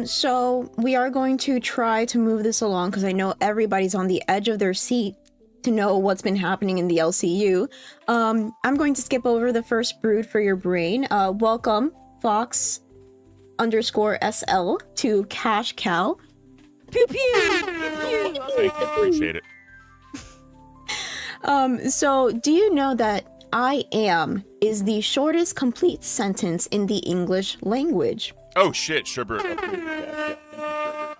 So we are going to try to move this along because I know everybody's on the edge of their seat to know what's been happening in the LCU. I'm going to skip over the first brood for your brain. Welcome, Fox_SL to Cash Cow. Pew pew! Thank you, appreciate it. So do you know that I am is the shortest complete sentence in the English language? Oh shit, Sherbert.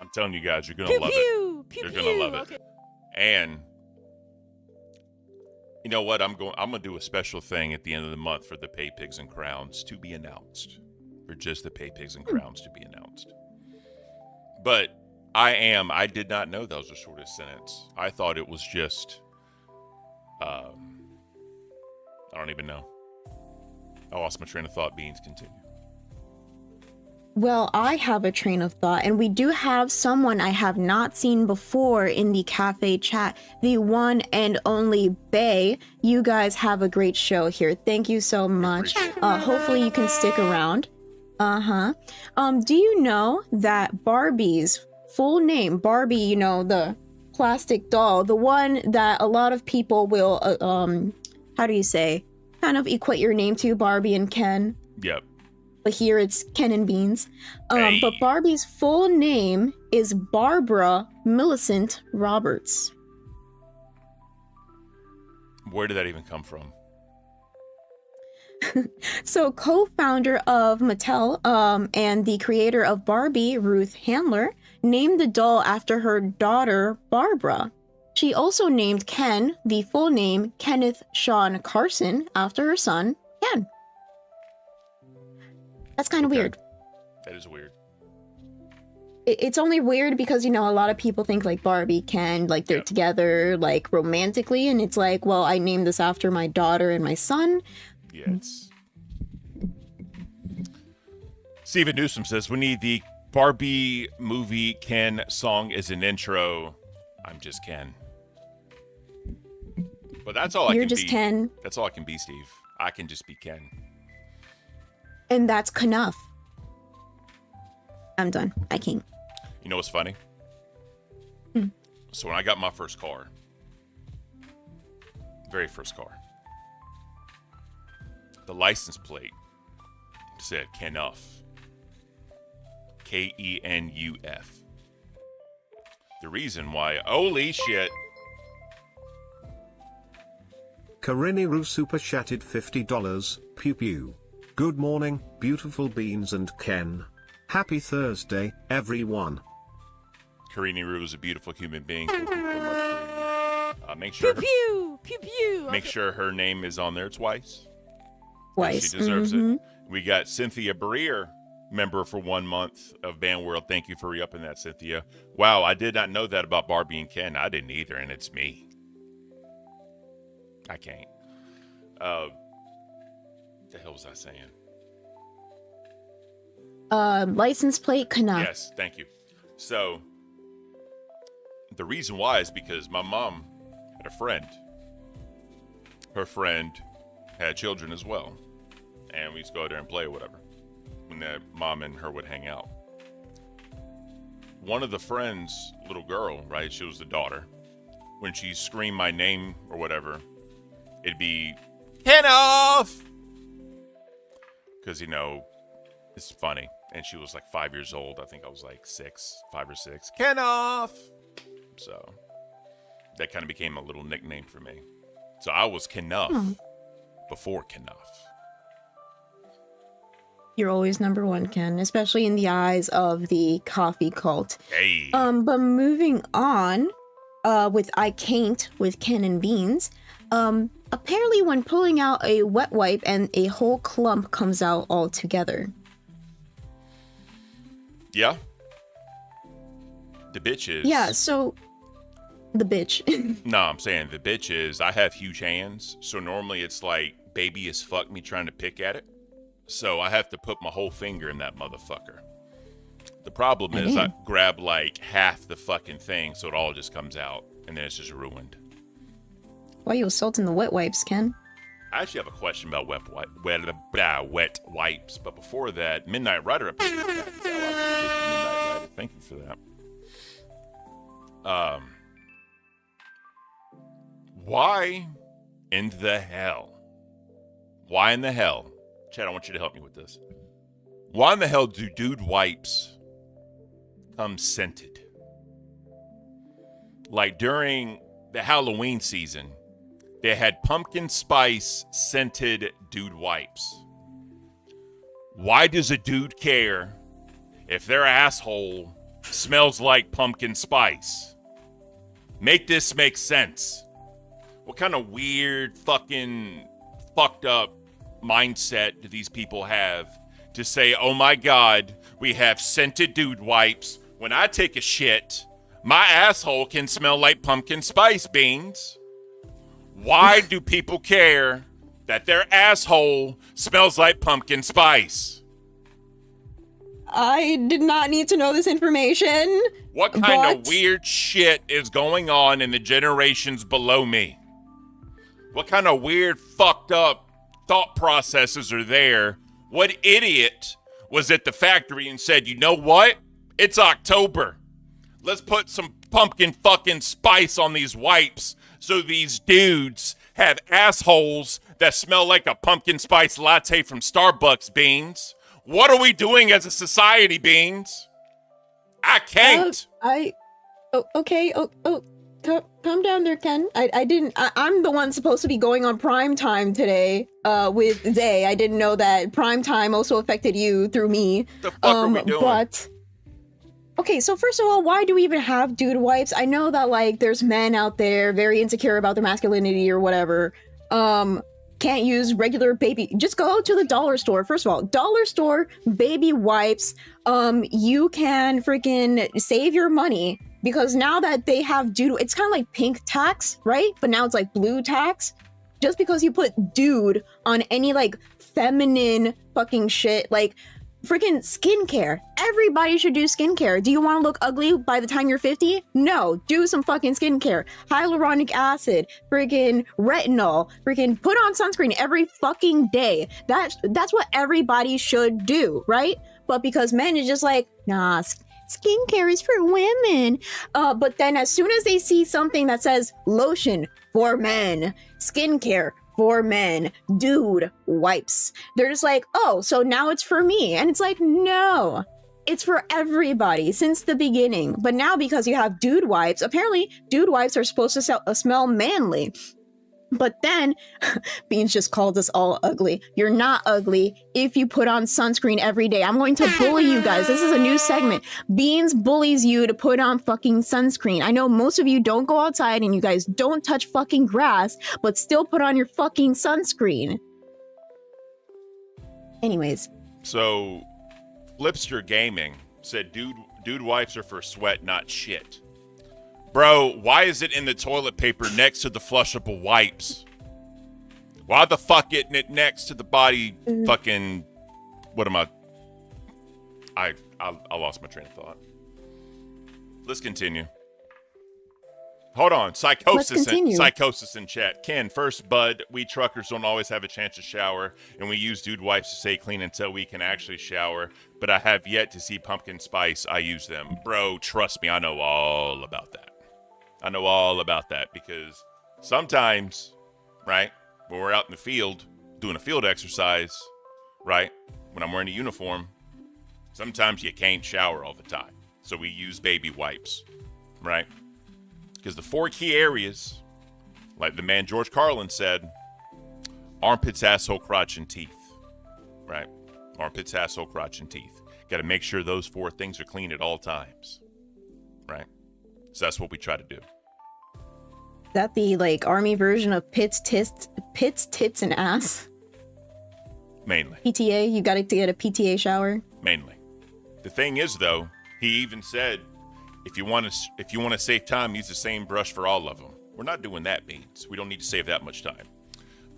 I'm telling you guys, you're gonna love it. You're gonna love it. Okay. And you know what? I'm gonna do a special thing at the end of the month for the Pay Pigs and Crowns to be announced. For just the Pay Pigs and Crowns to be announced. But I did not know that was the shortest sentence. I thought it was just I don't even know. I lost my train of thought. Beans, continue. Well, I have a train of thought, and we do have someone I have not seen before in the cafe chat, the one and only Bay. You guys have a great show here. Thank you so much. Hopefully you can stick around. Do you know that Barbie's full name, Barbie, you know, the plastic doll, the one that a lot of people will, how do you say, kind of equate your name to, Barbie and Ken? Yep. But here it's Ken and Beans. Hey. But Barbie's full name is Barbara Millicent Roberts. Where did that even come from? So co-founder of Mattel and the creator of Barbie, Ruth Handler, named the doll after her daughter, Barbara. She also named Ken, the full name Kenneth Sean Carson, after her son, Ken. That's kind of weird. That is weird. It's only weird because, you know, a lot of people think like Barbie, Ken, like they're together, like romantically. And it's like, well, I named this after my daughter and my son. Yeah, it's... Steven Newsom says, we need the Barbie movie Ken song as an intro. I'm just Ken. But that's all I can be. You're just Ken. That's all I can be, Steve. I can just be Ken. And that's enough. I'm done. I can't. You know what's funny? So when I got my first car, very first car, the license plate said Kenuf. Kenuf. The reason why, holy shit. Kariniru super chatted $50. Pew pew. Good morning, beautiful Beans and Ken. Happy Thursday, everyone. Karini Rue is a beautiful human being. Thank you so much, Karini. Make sure make sure her name is on there twice. Twice. She deserves it. We got Cynthia Breer, member for 1 month of Band World. Thank you for re-upping that, Cynthia. Wow, I did not know that about Barbie and Ken. I didn't either, and it's me. I can't. What the hell was I saying? License plate Knauf. Yes, thank you. So, the reason why is because my mom had a friend. Her friend had children as well. And we used to go there and play or whatever. When the mom and her would hang out. One of the friends' little girl, right? She was the daughter. When she screamed my name or whatever, it'd be, Kenuf! Because, you know, it's funny. And she was like 5 years old. I think I was like 5 or 6. Kenuf! So, that kind of became a little nickname for me. So I was Kenuf before Kenuf. You're always number one, Ken, especially in the eyes of the coffee cult. Hey. But moving on, with I Can't with Ken and Beans, apparently when pulling out a wet wipe and a whole clump comes out all together. Yeah. The bitch is. Yeah, so the bitch. No, I'm saying the bitch is, I have huge hands, so normally it's like baby as fuck me trying to pick at it. So I have to put my whole finger in that motherfucker. The problem is I grab like half the fucking thing, so it all just comes out, and then it's just ruined. Why are you assaulting the wet wipes, Ken? I actually have a question about wet wipes, but before that, Midnight Rider. Thank you for that. Why in the hell? Why in the hell? Chad, I want you to help me with this. Why in the hell do dude wipes come scented? Like during the Halloween season, they had pumpkin spice scented dude wipes. Why does a dude care if their asshole smells like pumpkin spice? Make this make sense. What kind of weird fucking fucked up mindset do these people have to say, oh my God, we have scented dude wipes. When I take a shit, my asshole can smell like pumpkin spice beans. Why do people care that their asshole smells like pumpkin spice? I did not need to know this information. What kind of weird shit is going on in the generations below me? What kind of weird, fucked up thought processes are there? What idiot was at the factory and said, you know what? It's October. Let's put some pumpkin fucking spice on these wipes so these dudes have assholes that smell like a pumpkin spice latte from Starbucks, Beans. What are we doing as a society, Beans? I can't. Okay. Calm down there, Ken. I'm the one supposed to be going on prime time today with Zay. I didn't know that prime time also affected you through me. The fuck are we doing? But okay, so first of all, why do we even have dude wipes? I know that like there's men out there very insecure about their masculinity or whatever. Can't use regular baby. Just go to the dollar store. First of all, dollar store baby wipes. You can freaking save your money because now that they have dude, it's kind of like pink tax, right? But now it's like blue tax. Just because you put dude on any like feminine fucking shit, like freaking skincare. Everybody should do skincare. Do you want to look ugly by the time you're 50? No, do some fucking skincare. Hyaluronic acid, freaking retinol, freaking put on sunscreen every fucking day. That's what everybody should do, right? But because men is just like, nah, skincare is for women. But then as soon as they see something that says lotion for men, skincare for men, dude wipes, they're just like, oh, so now it's for me. And it's like, no, it's for everybody since the beginning. But now because you have dude wipes, apparently dude wipes are supposed to smell manly. But then Beans just called us all ugly. You're not ugly if you put on sunscreen every day. I'm going to bully you guys. This is a new segment. Beans bullies you to put on fucking sunscreen. I know most of you don't go outside and you guys don't touch fucking grass, but still put on your fucking sunscreen. Anyways. So, Flipster Gaming said dude wipes are for sweat, not shit. Bro, why is it in the toilet paper next to the flushable wipes? Why the fuck isn't it next to the body fucking... What am I lost my train of thought. Let's continue. Hold on. Psychosis in chat. Ken, first, bud, we truckers don't always have a chance to shower, and we use dude wipes to stay clean until we can actually shower, but I have yet to see pumpkin spice. I use them. Bro, trust me, I know all about that. I know all about that because sometimes, right, when we're out in the field doing a field exercise, right, when I'm wearing a uniform, sometimes you can't shower all the time. So we use baby wipes, right? Because the 4 key areas, like the man George Carlin said, armpits, asshole, crotch, and teeth, right? Armpits, asshole, crotch, and teeth. Got to make sure those 4 things are clean at all times, right? So that's what we try to do. that the like army version of Pits, tits, and ass? Mainly. PTA, you got to get a PTA shower. Mainly. The thing is, though, he even said, if you want to save time, use the same brush for all of them. We're not doing that, Beans. We don't need to save that much time.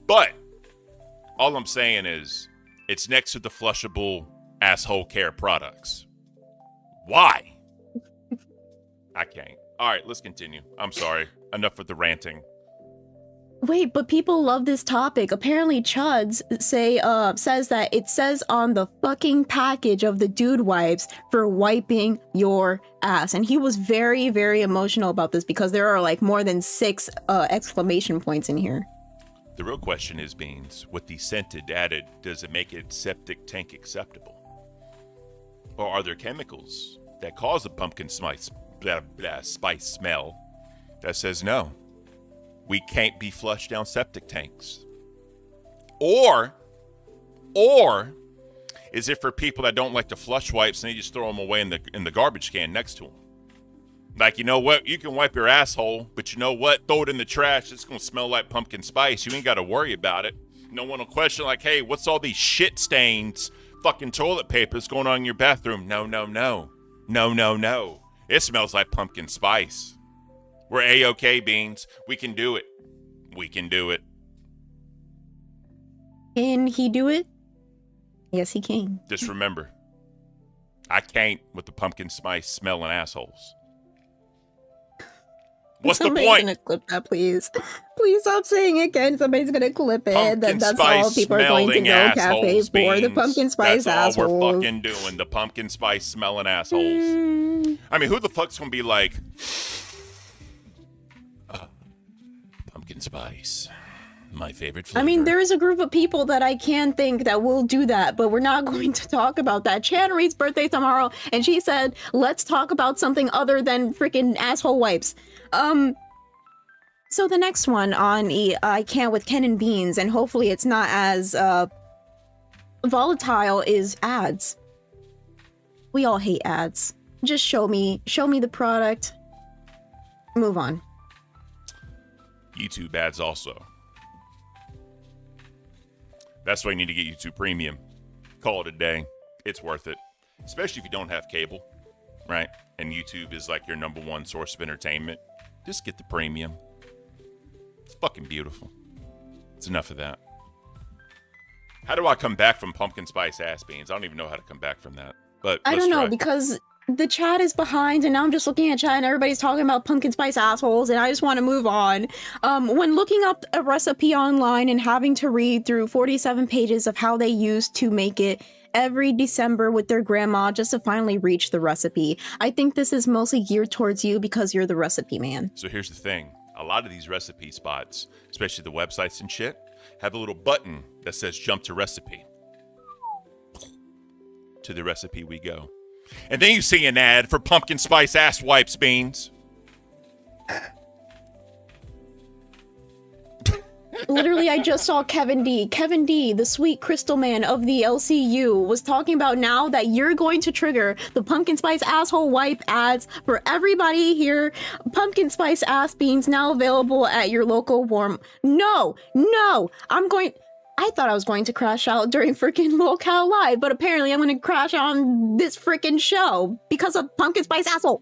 But all I'm saying is, it's next to the flushable asshole care products. Why? I can't. All right, let's continue. I'm sorry. Enough with the ranting. Wait, but people love this topic. Apparently, Chuds says that it says on the fucking package of the dude wipes for wiping your ass, and he was very, very emotional about this because there are like more than 6 exclamation points in here. The real question is, Beans, with the scented added, does it make it septic tank acceptable? Or are there chemicals that cause the pumpkin spice smell that says no? We can't be flushed down septic tanks. Or is it for people that don't like to flush wipes and they just throw them away in the garbage can next to them? Like, you know what? You can wipe your asshole, but you know what? Throw it in the trash. It's going to smell like pumpkin spice. You ain't got to worry about it. No one will question like, hey, what's all these shit stains, fucking toilet papers going on in your bathroom? No. It smells like pumpkin spice. We're A-OK, Beans. We can do it. We can do it. Can he do it? Yes, he can. Just remember, I can't with the pumpkin spice smelling assholes. What's the point? Somebody's gonna clip that, please. Please stop saying it again. Somebody's gonna clip it. That's all people are going to go cafe for. The pumpkin spice assholes. That's all assholes. we're fucking doing. The pumpkin spice smelling assholes. I mean, who the fuck's gonna be like, pumpkin spice, my favorite flavor? I mean, there is a group of people that I can think that will do that, but we're not going to talk about that. Channery's birthday tomorrow, and she said, let's talk about something other than freaking asshole wipes. So the next one on I Can't with Ken and Beans, and hopefully it's not as volatile, is ads. We all hate ads. Just show me the product. Move on. YouTube ads also. That's why you need to get YouTube Premium. Call it a day. It's worth it. Especially if you don't have cable, right? And YouTube is like your #1 source of entertainment. Just get the premium. It's fucking beautiful. It's enough of that. How do I come back from pumpkin spice ass beans? I don't even know how to come back from that. But I don't know, because the chat is behind, and now I'm just looking at chat, and everybody's talking about pumpkin spice assholes, and I just want to move on. When looking up a recipe online and having to read through 47 pages of how they used to make it every December with their grandma just to finally reach the recipe, I think this is mostly geared towards you because you're the recipe man. So here's the thing. A lot of these recipe spots, especially the websites and shit, have a little button that says jump to recipe. To the recipe we go. And then you see an ad for pumpkin spice ass wipes, Beans. Literally, I just saw Kevin D. Kevin D, the sweet crystal man of the LCU, was talking about now that you're going to trigger the pumpkin spice asshole wipe ads for everybody here. Pumpkin spice ass beans now available at your local warm. No, I thought I was going to crash out during freaking Locale Live, but apparently I'm going to crash on this freaking show because of pumpkin spice asshole.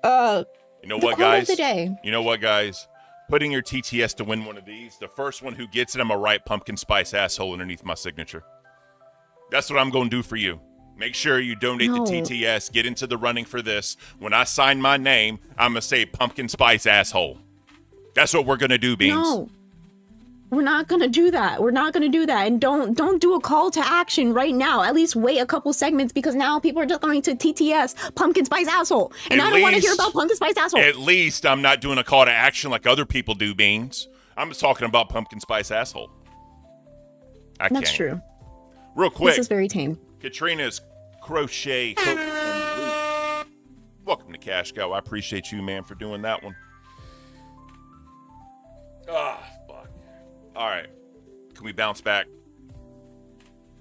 You know what, guys? You know what, guys? Putting your TTS to win one of these, the first one who gets it, I'm going to write pumpkin spice asshole underneath my signature. That's what I'm going to do for you. Make sure you donate the TTS, get into the running for this. When I sign my name, I'm going to say pumpkin spice asshole. That's what we're going to do, Beans. No. We're not gonna do that. We're not gonna do that. And don't do a call to action right now. At least wait a couple segments, because now people are just going to TTS pumpkin spice asshole. And I don't want to hear about pumpkin spice asshole. At least I'm not doing a call to action like other people do, Beans. I'm just talking about pumpkin spice asshole. That's true. Real quick. This is very tame. Katrina's crochet hook and loop. Welcome to Cash Cow. I appreciate you, man, for doing that one. All right. Can we bounce back?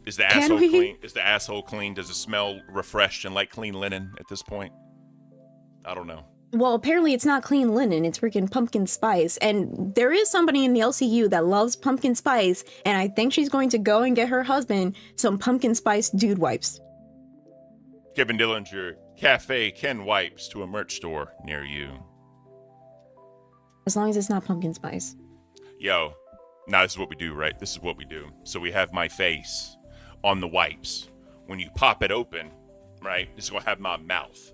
Is the asshole clean? Is the asshole clean? Does it smell refreshed and like clean linen at this point? I don't know. Well, apparently it's not clean linen, it's freaking pumpkin spice. And there is somebody in the LCU that loves pumpkin spice, and I think she's going to go and get her husband some pumpkin spice dude wipes. Kevin Dillinger, Cafe Ken Wipes to a merch store near you. As long as it's not pumpkin spice. Yo, now this is what we do, right? This is what we do. So we have my face on the wipes. When you pop it open, right, it's going to have my mouth.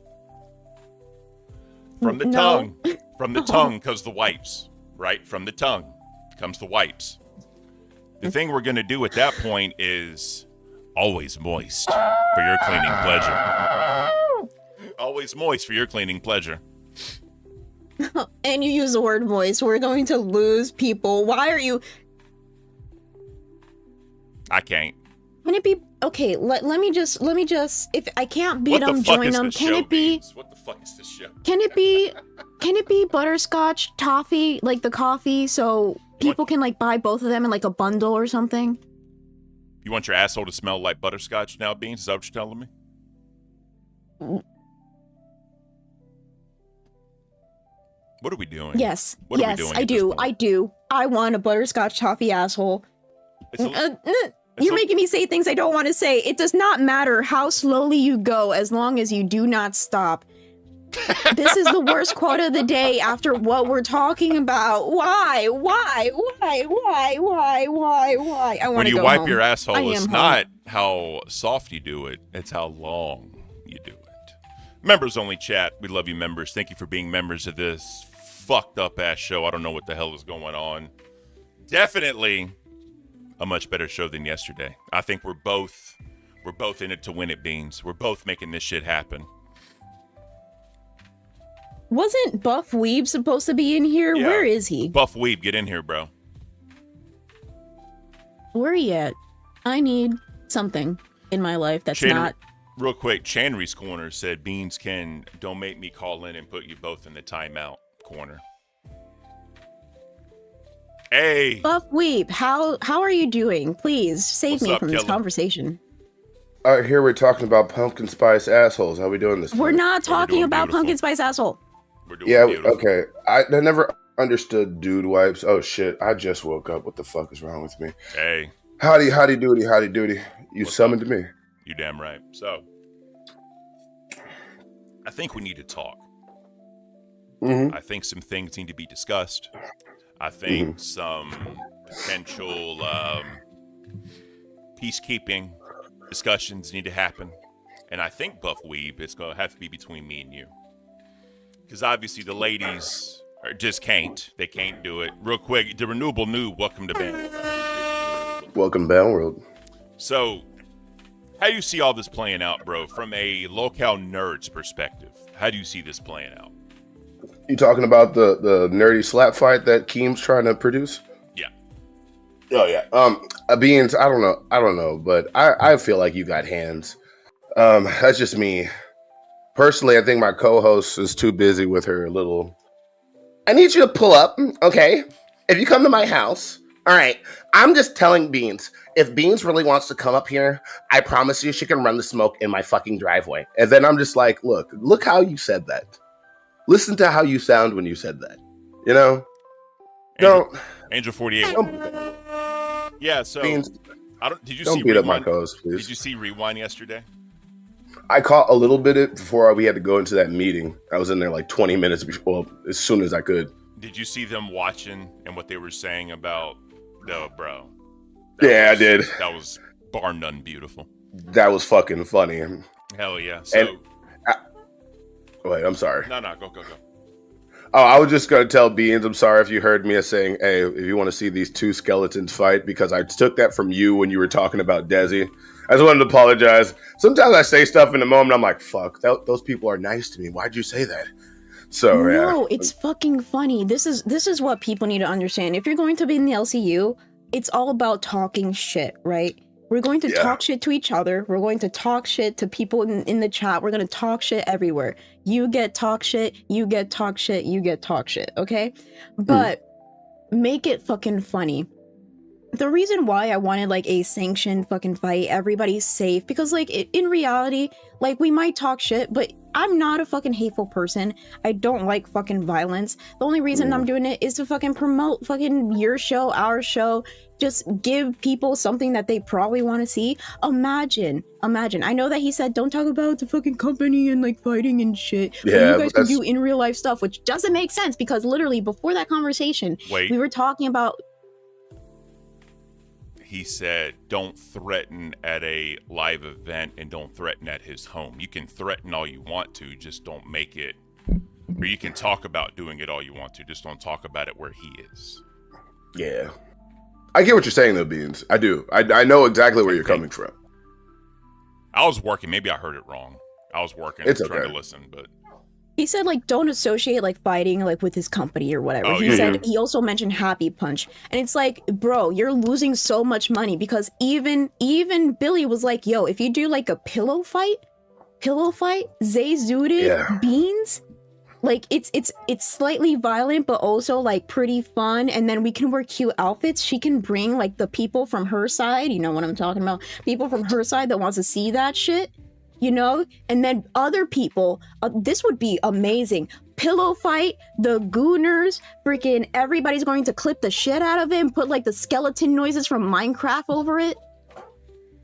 From the tongue. From the tongue comes the wipes, right? From the tongue comes the wipes. The thing we're going to do at that point is always moist for your cleaning pleasure. Always moist for your cleaning pleasure. And you use the word moist. We're going to lose people. Why are you... I can't. Can it be... Okay, let me just... If I can't beat What the them, fuck join is them. this Can show, it be... Beans? What the fuck is this show? Can it be butterscotch toffee, like the coffee, so people can like buy both of them in like a bundle or something? You want your asshole to smell like butterscotch now, Beans? Is that what you're telling me? What are we doing? Yes. What are we yes, doing I at this do. point? I do. I want a butterscotch toffee asshole. It's a- You're making me say things I don't want to say. It does not matter how slowly you go as long as you do not stop. This is the worst quote of the day after what we're talking about. Why? I want when to you go wipe home. your I asshole, am it's home. not how soft you do it, it's how long you do it. Members only chat. We love you, members. Thank you for being members of this fucked up ass show. I don't know what the hell is going on. Definitely a much better show than yesterday. I think we're both in it to win it, Beans. We're both making this shit happen. Wasn't Buff Weeb supposed to be in here? Yeah. Where is he? Buff Weeb, get in here, bro. Where he at? I need something in my life that's not... Real quick, Chanry's Corner said, Beans, don't make me call in and put you both in the timeout corner. Hey! Buff Weeb, how are you doing? Please save What's me up, from this Killer? conversation. Here we're talking about pumpkin spice assholes. How we doing this? We're time? not talking doing about beautiful. pumpkin spice asshole. We're doing Yeah, beautiful. okay. I never understood dude wipes. Oh shit! I just woke up. What the fuck is wrong with me? Hey, Howdy doody. You What's summoned me. you damn right. So, I think we need to talk. Mm-hmm. I think some things need to be discussed. I think some potential peacekeeping discussions need to happen. And I think, Buff Weeb, it's going to have to be between me and you. Because obviously the ladies just can't. They can't do it. Real quick, the Renewable Noob, welcome to Band. Welcome, World. So, how do you see all this playing out, bro? From a locale nerd's perspective, how do you see this playing out? You talking about the nerdy slap fight that Keem's trying to produce? Yeah. Oh yeah. Beans. I don't know, but I feel like you got hands. That's just me. Personally, I think my co-host is too busy with her little. I need you to pull up, okay? If you come to my house, all right. I'm just telling Beans. If Beans really wants to come up here, I promise you she can run the smoke in my fucking driveway. And then I'm just like, look how you said that. Listen to how you sound when you said that. You know? Angel 48. Yeah, so Beans, did you don't see beat up my Rewind? co-host, please. Did you see Rewind yesterday? I caught a little bit of it before we had to go into that meeting. I was in there like 20 minutes before, as soon as I could. Did you see them watching and what they were saying about bro? I did. That was bar none beautiful. That was fucking funny. Hell yeah. So Wait, I'm sorry. no, go. Oh, I was just going to tell Beans, I'm sorry if you heard me as saying, hey, if you want to see these two skeletons fight, because I took that from you when you were talking about Desi. I just wanted to apologize. Sometimes I say stuff in the moment, I'm like, fuck, those people are nice to me. Why'd you say that? So, No, yeah. it's fucking funny. This is what people need to understand. If you're going to be in the LCU, it's all about talking shit, right? We're going to talk shit to each other. We're going to talk shit to people in the chat. We're going to talk shit everywhere. You get talk shit, you get talk shit, you get talk shit, okay? But make it fucking funny. The reason why I wanted like a sanctioned fucking fight, everybody's safe, because like in reality, like we might talk shit, but I'm not a fucking hateful person. I don't like fucking violence. The only reason I'm doing it is to fucking promote fucking your show, our show. Just give people something that they probably want to see. Imagine. I know that he said don't talk about the fucking company and like fighting and shit. But Yeah, you guys can do in real life stuff, which doesn't make sense because literally before that conversation, we were talking about. He said, don't threaten at a live event and don't threaten at his home. You can threaten all you want to, just don't make it. Or you can talk about doing it all you want to, just don't talk about it where he is. Yeah. I get what you're saying, though, Beans. I do. I know exactly where you're coming from. I was working. Maybe I heard it wrong. I was working, trying to listen, but... He said, like, don't associate, like, fighting, like, with his company or whatever. Oh, he said, he also mentioned Happy Punch. And it's like, bro, you're losing so much money because even Billy was like, yo, if you do, like, a pillow fight, Zay Zooted, Beans, like, it's slightly violent, but also, like, pretty fun. And then we can wear cute outfits. She can bring, like, the people from her side, you know what I'm talking about? People from her side that wants to see that shit. You know, and then other people, this would be amazing. Pillow fight, the Gooners, freaking everybody's going to clip the shit out of him, put like the skeleton noises from Minecraft over it.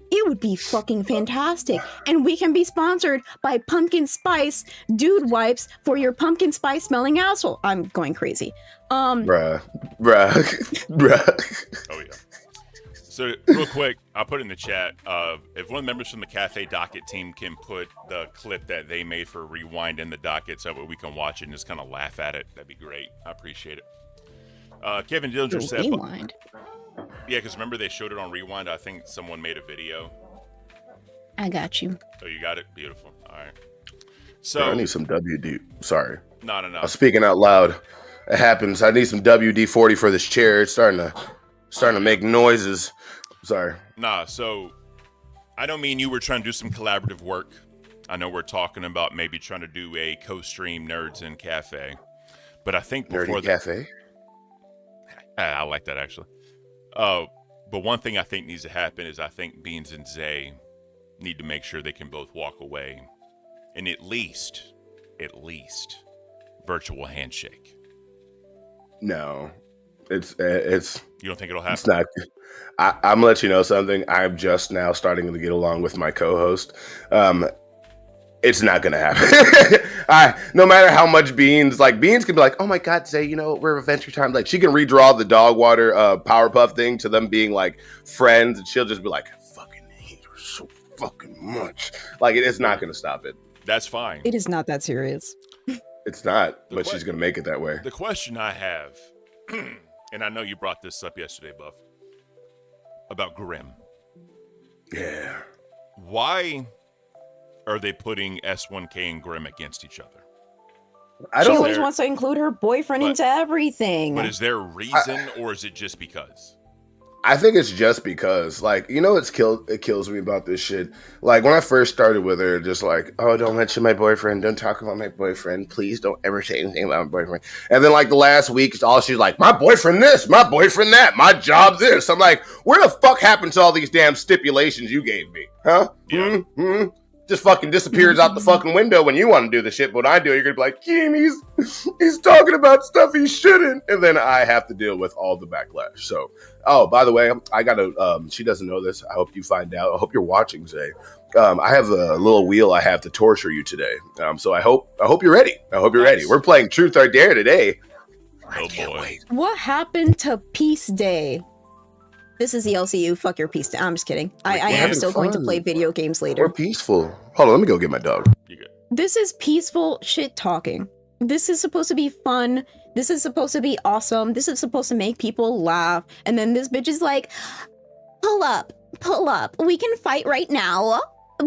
It would be fucking fantastic. And we can be sponsored by Pumpkin Spice Dude Wipes for your pumpkin spice smelling asshole. I'm going crazy. Bruh. Oh, yeah. So, real quick, I'll put it in the chat. If one of the members from the Cafe Docket team can put the clip that they made for Rewind in the docket so that we can watch it and just kind of laugh at it, that'd be great. I appreciate it. Kevin Dillinger said... Rewind? Yeah, because remember they showed it on Rewind? I think someone made a video. I got you. Oh, you got it? Beautiful. All right. So Bro, I need some WD. Sorry. No. I'm speaking out loud. It happens. I need some WD-40 for this chair. It's starting to make noises. Sorry. Nah, so I know me and you were trying to do some collaborative work. I know we're talking about maybe trying to do a co-stream Nerds in Cafe. But I think before Nerdy Cafe? I like that, actually. But one thing I think needs to happen is I think Beans and Zay need to make sure they can both walk away and at least virtual handshake. No. It's You don't think it'll happen? It's not. I'm gonna let you know something. I'm just now starting to get along with my co-host. It's not gonna happen. No matter how much Beans can be like, oh my god, Zay, we're Adventure Time. Like, she can redraw the dog water Powerpuff thing to them being like friends, and she'll just be like, I fucking hate her so fucking much. Like, it's not gonna stop it. That's fine. It is not that serious. It's not, but she's gonna make it that way. The question I have, and I know you brought this up yesterday, Buff, about Grimm. Yeah. Why are they putting S1K and Grimm against each other? She always wants to include her boyfriend into everything. But is there a reason, or is it just because? I think it's just because, it kills me about this shit. Like, when I first started with her, just like, oh, don't mention my boyfriend. Don't talk about my boyfriend. Please don't ever say anything about my boyfriend. And then, the last week, she's like, my boyfriend this, my boyfriend that, my job this. I'm like, where the fuck happened to all these damn stipulations you gave me? Huh? Yeah. Just fucking disappears out the fucking window when you want to do the shit. But when I do it, you're going to be like, Keem, he's talking about stuff he shouldn't. And then I have to deal with all the backlash. So, oh, by the way, I got to, she doesn't know this. I hope you find out. I hope you're watching, Zay. I have a little wheel I have to torture you today. So I hope you're ready. I hope you're ready. We're playing Truth or Dare today. Oh, boy. What happened to Peace Day? This is the LCU. Fuck your Peace Day. I'm just kidding. I am still going to play video games later. We're peaceful. Hold on, let me go get my dog. This is peaceful shit talking. This is supposed to be fun. This is supposed to be awesome. This is supposed to make people laugh. And then this bitch is like, pull up. We can fight right now.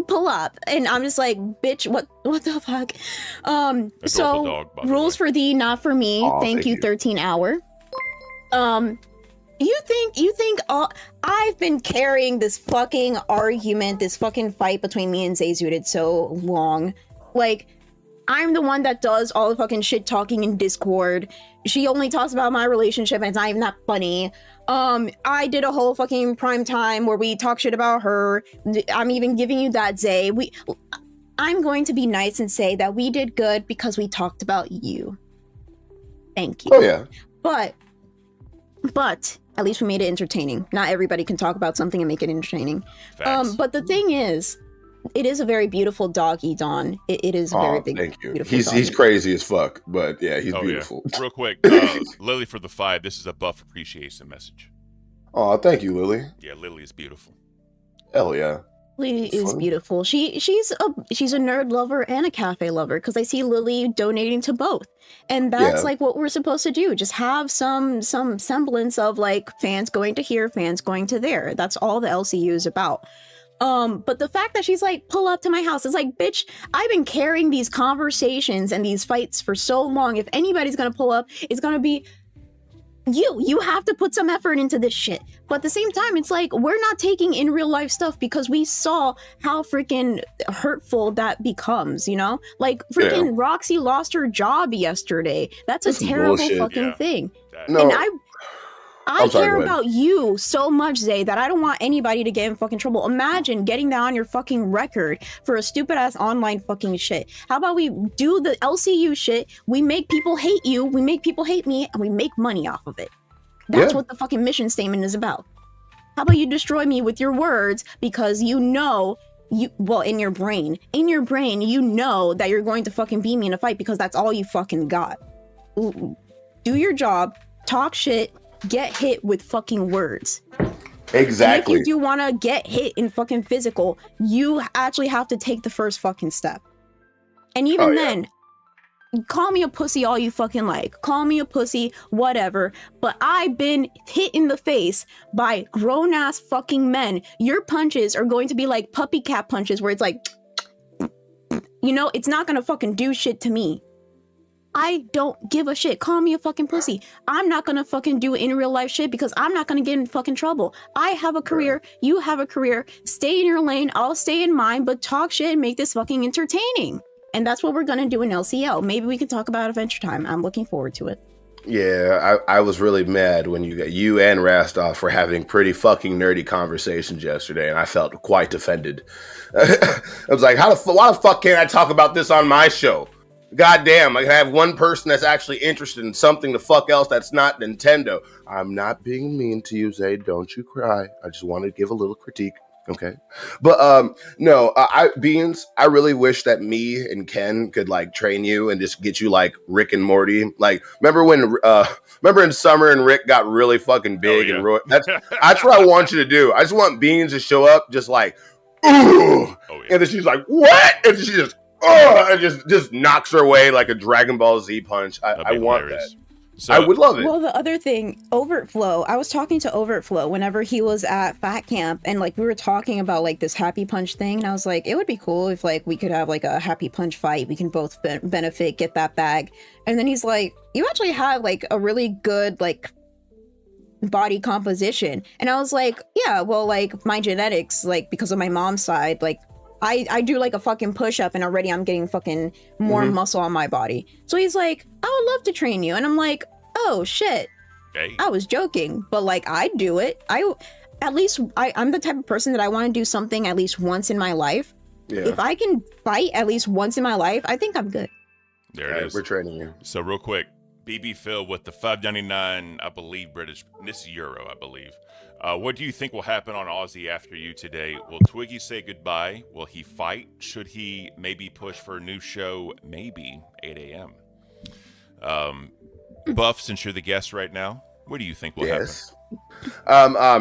Pull up. And I'm just like, bitch, what the fuck? So rules for thee, not for me. Thank you, 13 hour. You think I've been carrying this fucking argument, this fucking fight between me and Zay Zooted so long. Like, I'm the one that does all the fucking shit talking in Discord. She only talks about my relationship and it's not even that funny. I did a whole fucking prime time where we talk shit about her. I'm even giving you that, Zay. I'm going to be nice and say that we did good because we talked about you. Thank you. Oh yeah. But at least we made it entertaining. Not everybody can talk about something and make it entertaining. Facts. But the thing is, it is a very beautiful doggy, Dawn. It is a very big, thank you. beautiful He's doggy. crazy as fuck, but yeah, he's beautiful. Yeah. Real quick, Lily for the 5. This is a buff appreciation message. Oh, thank you, Lily. Yeah, Lily is beautiful. Hell yeah. Lily is Fun. beautiful. She's a nerd lover and a cafe lover because I see Lily donating to both, and that's like what we're supposed to do. Just have some semblance of like fans going to here, fans going to there. That's all the LCU is about. But the fact that she's like, pull up to my house, it's like, bitch, I've been carrying these conversations and these fights for so long. If anybody's gonna pull up, it's gonna be you have to put some effort into this shit. But at the same time, it's like we're not taking in real life stuff because we saw how freaking hurtful that becomes, you know? Like freaking Roxy lost her job yesterday. That's a terrible fucking thing. No. And I care about you so much, Zay, that I don't want anybody to get in fucking trouble. Imagine getting that on your fucking record for a stupid ass online fucking shit. How about we do the LCU shit? We make people hate you, we make people hate me, and we make money off of it. That's what the fucking mission statement is about. How about you destroy me with your words because you know in your brain, you know that you're going to fucking beat me in a fight because that's all you fucking got. Do your job, talk shit, get hit with fucking words. Exactly. And if you do want to get hit in fucking physical, you actually have to take the first fucking step. And even then, call me a pussy all you fucking like. Call me a pussy, whatever. But I've been hit in the face by grown-ass fucking men. Your punches are going to be like puppy cat punches where it's like, you know, it's not gonna fucking do shit to me. I don't give a shit. Call me a fucking pussy. I'm not gonna fucking do in real life shit because I'm not gonna get in fucking trouble. I have a career. You have a career. Stay in your lane. I'll stay in mine, but talk shit and make this fucking entertaining. And that's what we're gonna do in LCL. Maybe we can talk about Adventure Time. I'm looking forward to it. Yeah, I was really mad when you and Rastoff were having pretty fucking nerdy conversations yesterday, and I felt quite offended. I was like, why the fuck can't I talk about this on my show? God damn, I have one person that's actually interested in something the fuck else that's not Nintendo. I'm not being mean to you, Zay. Don't you cry. I just want to give a little critique. Okay. But no, Beans, I really wish that me and Ken could like train you and just get you like Rick and Morty. Like, remember in summer and Rick got really fucking big and that's what I want you to do. I just want Beans to show up just like, ooh. And then she's like, what? And she just and just knocks her away like a Dragon Ball Z punch. I want that. So, I would love it. Well, the other thing, Overtflow, I was talking to Overtflow whenever he was at Fat Camp, and like we were talking about like this happy punch thing, and I was like, it would be cool if like we could have like a happy punch fight. We can both benefit, get that bag. And then he's like, you actually have like a really good like body composition. And I was like, yeah, well, like my genetics, like because of my mom's side, like I do like a fucking push-up and already I'm getting fucking more muscle on my body. So he's like, I would love to train you. And I'm like, oh shit. Hey. I was joking, but like I'd do it. I'm the type of person that I want to do something at least once in my life. Yeah. If I can fight at least once in my life, I think I'm good. There it is. We're training you. So real quick, BB Phil with the $5.99, I believe British, this is Euro, I believe. What do you think will happen on Aussie after you today? Will Twiggy say goodbye? Will he fight? Should he maybe push for a new show? Maybe 8 a.m. Buff, since you're the guest right now, what do you think will happen?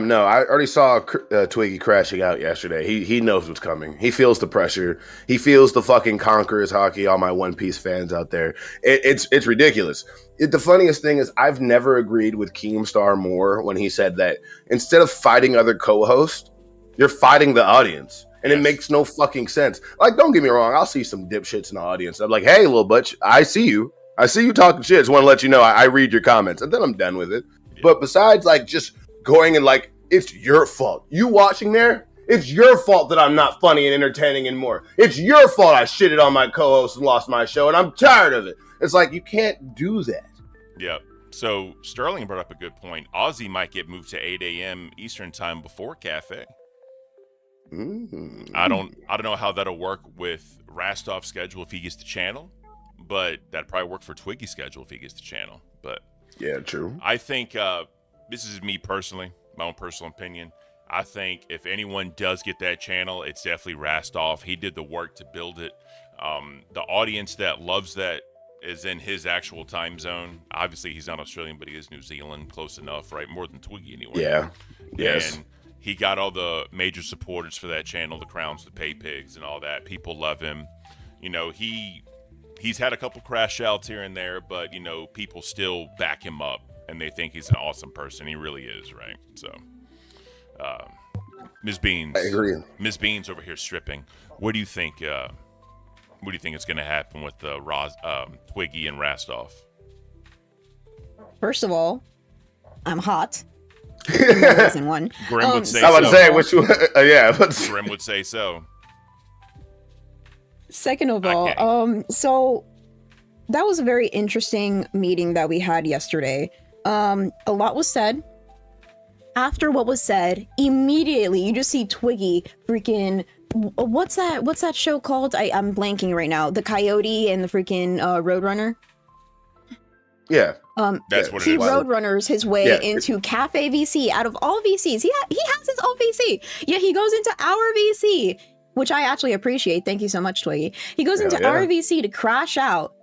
No, I already saw Twiggy crashing out yesterday. He knows what's coming. He feels the pressure. He feels the fucking Conquerors hockey. All my One Piece fans out there. It's ridiculous. The funniest thing is I've never agreed with Keemstar more when he said that instead of fighting other co-hosts, you're fighting the audience. And it makes no fucking sense. Like, don't get me wrong. I'll see some dipshits in the audience. I'm like, hey, little butch, I see you. I see you talking shit. Just want to let you know I read your comments. And then I'm done with it. Yeah. But besides, like, just going and, like, it's your fault. You watching there? It's your fault that I'm not funny and entertaining anymore. It's your fault I shitted on my co-host and lost my show. And I'm tired of it. It's like, you can't do that. Yep. So Sterling brought up a good point. Aussie might get moved to 8 a.m. Eastern time before Cafe. I don't know how that'll work with Rastov's schedule if he gets the channel, but that'd probably work for Twiggy's schedule if he gets the channel. But Yeah, true. I think this is me personally, my own personal opinion. I think if anyone does get that channel, it's definitely Rastov. He did the work to build it. The audience that loves that is in his actual time zone. Obviously, he's not Australian, but he is New Zealand, close enough, right? More than Twiggy anyway. Yeah. Yes. And he got all the major supporters for that channel, the Crowns, the Pay Pigs, and all that. People love him. You know, he's had a couple crash outs here and there, but, you know, people still back him up, and they think he's an awesome person. He really is, right? So, Ms. Beans. I agree. Ms. Beans over here stripping. What do you think? What do you think is going to happen with Twiggy and Rastov? First of all, I'm hot. Reason one. Grim would say I so. would say, which one? Yeah. Grim would say so. Second of all, so that was a very interesting meeting that we had yesterday. A lot was said. After what was said, immediately you just see Twiggy freaking what's that show called? I'm blanking right now. The Coyote and the freaking Roadrunner. Yeah. That's what it he is. Roadrunners his way into Cafe VC. Out of all VCs, he has his own VC. Yeah, he goes into our VC, which I actually appreciate. Thank you so much, Twiggy. He goes into our VC to crash out,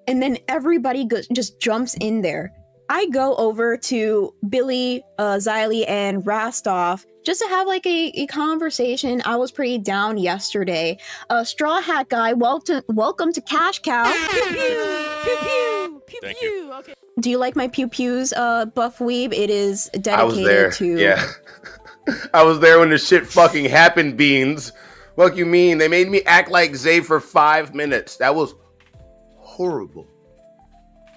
and then everybody just jumps in there. I go over to Billy, Xylee, and Rastov just to have like a conversation. I was pretty down yesterday. Straw Hat Guy, welcome to Cash Cow. Pew pew pew pew pew Thank pew. you. Okay. Do you like my pew pews, Buff Weeb? It is dedicated I was there. to. Yeah. I was there when the shit fucking happened, Beans. What you mean? They made me act like Zay for 5 minutes. That was horrible.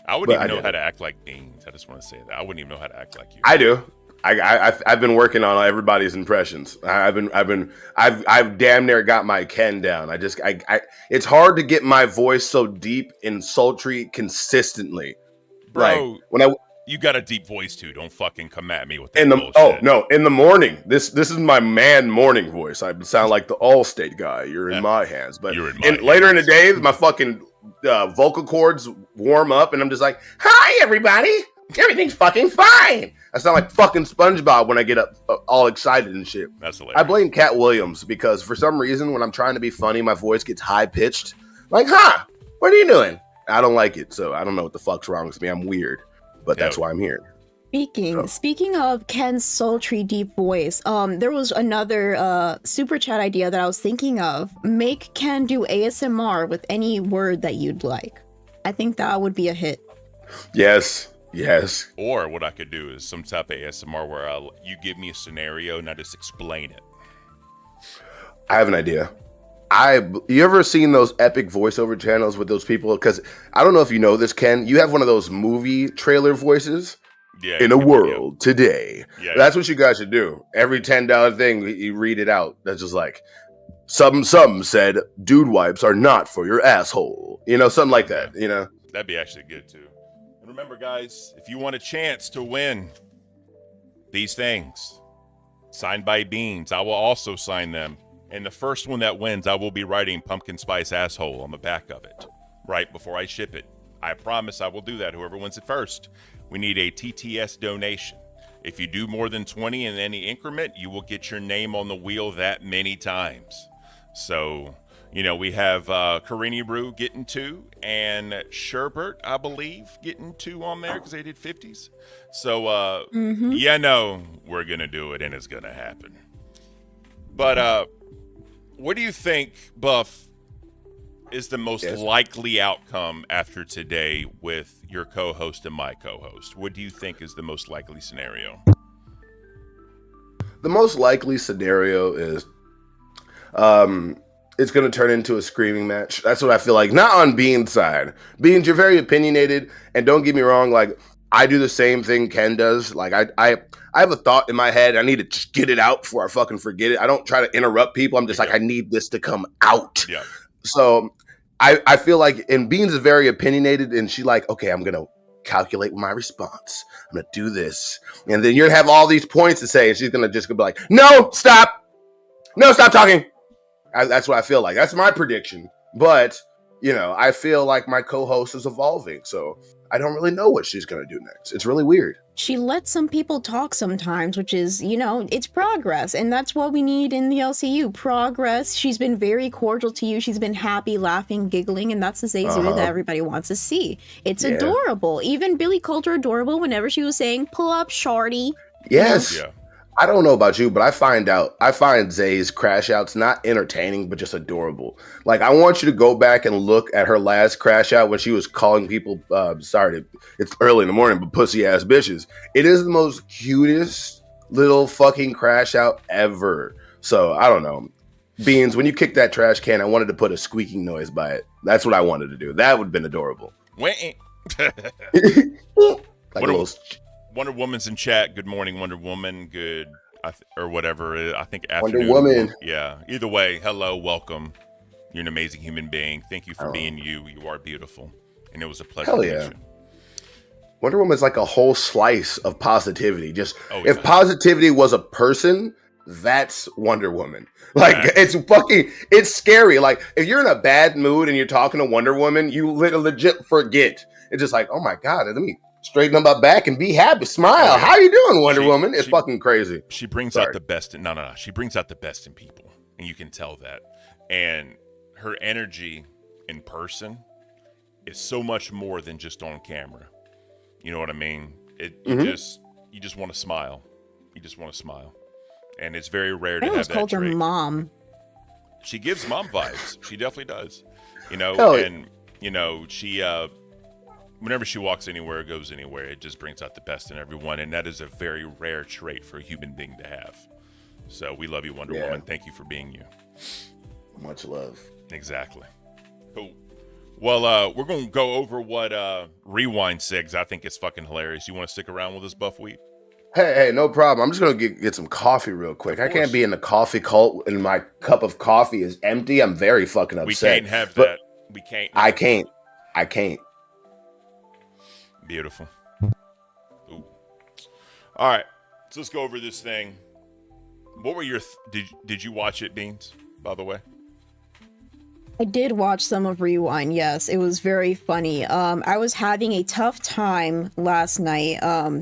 I wouldn't even know how to act like Beans. I just want to say that. I wouldn't even know how to act like you. I do. I've been working on everybody's impressions. I've damn near got my Ken down. It's hard to get my voice so deep and sultry consistently. Bro, like when you got a deep voice too. Don't fucking come at me with that bullshit. In the morning. This is my man morning voice. I sound like the Allstate guy. You're in my hands. But later in the day, my fucking vocal cords warm up, and I'm just like, "Hi, everybody. Everything's fucking fine." I sound like fucking SpongeBob when I get up all excited and shit. That's hilarious. I blame Cat Williams because for some reason when I'm trying to be funny, my voice gets high pitched. Like, "Huh? What are you doing?" I don't like it, so I don't know what the fuck's wrong with me. I'm weird, but that's why I'm here. Speaking of Ken's sultry deep voice, there was another super chat idea that I was thinking of. Make Ken do ASMR with any word that you'd like. I think that would be a hit. Yes. Or what I could do is some type of ASMR where you give me a scenario and I just explain it. I have an idea. You ever seen those epic voiceover channels with those people? Because I don't know if you know this, Ken. You have one of those movie trailer voices. Yeah. In a world today. Yeah. That's what you guys should do. Every $10 thing, you read it out. That's just like, some said, dude wipes are not for your asshole. You know, something like that, you know? That'd be actually good, too. And remember, guys, if you want a chance to win these things, signed by Beans, I will also sign them. And the first one that wins, I will be writing pumpkin spice asshole on the back of it, right before I ship it. I promise I will do that, whoever wins it first. We need a TTS donation. If you do more than 20 in any increment, you will get your name on the wheel that many times. So, you know, we have Karini Brew getting 2 and Sherbert, I believe, getting 2 on there because they did 50s. So, we're going to do it and it's going to happen. But what do you think, Buff, is the most likely outcome after today with your co-host and my co-host? What do you think is the most likely scenario? The most likely scenario is it's going to turn into a screaming match. That's what I feel like. Not on Bean's side. Beans, you're very opinionated, and don't get me wrong, like, I do the same thing Ken does. Like, I have a thought in my head. I need to just get it out before I fucking forget it. I don't try to interrupt people. I'm just like, I need this to come out. Yeah. So I feel like, and Beans is very opinionated, and she like, okay, I'm going to calculate my response. I'm going to do this. And then you're going to have all these points to say, and she's going to just be like, no, stop. No, stop talking. That's what I feel like. That's my prediction. But, I feel like my co-host is evolving. So I don't really know what she's going to do next. It's really weird. She lets some people talk sometimes, which is, it's progress. And that's what we need in the LCU. Progress. She's been very cordial to you. She's been happy, laughing, giggling. And that's the Zayzura that everybody wants to see. It's adorable. Even Billy called her adorable whenever she was saying, pull up, shorty. Yes. Yeah. I don't know about you, but I find Zay's crash outs not entertaining, but just adorable. Like, I want you to go back and look at her last crash out when she was calling people, it's early in the morning, but pussy ass bitches. It is the most cutest little fucking crash out ever. So I don't know. Beans, when you kicked that trash can, I wanted to put a squeaking noise by it. That's what I wanted to do. That would have been adorable. Wait. Like a little... Wonder Woman's in chat. Good morning, Wonder Woman. Good, or whatever. I think afternoon. Wonder Woman. Yeah. Either way, hello, welcome. You're an amazing human being. Thank you for being you. You are beautiful, and it was a pleasure. Hell to yeah. meet you. Wonder Woman's like a whole slice of positivity. If positivity was a person, that's Wonder Woman. Like, it's scary. Like, if you're in a bad mood and you're talking to Wonder Woman, you legit forget. It's just like, oh my God, let me straighten up my back and be happy. Smile. How you doing, Wonder Woman? It's fucking crazy. She brings out the best. No. She brings out the best in people, and you can tell that. And her energy in person is so much more than just on camera. You know what I mean? You just want to smile. You just want to smile, and it's very rare to have that trait. I almost called her mom. She gives mom vibes. She definitely does. She. Whenever she walks anywhere, goes anywhere, it just brings out the best in everyone, and that is a very rare trait for a human being to have. So we love you, Wonder Woman. Thank you for being you. Much love. Exactly. Cool. Well, we're going to go over what Rewind says. I think it's fucking hilarious. You want to stick around with us, Buff Weeb? Hey, no problem. I'm just going to get some coffee real quick. I can't be in the coffee cult and my cup of coffee is empty. I'm very fucking upset. We can't have that. We can't. I can't. Beautiful. Ooh. All right, so let's go over this thing. What were your did you watch it, Beans, by the way? I did watch some of Rewind, yes. It was very funny. I was having a tough time last night.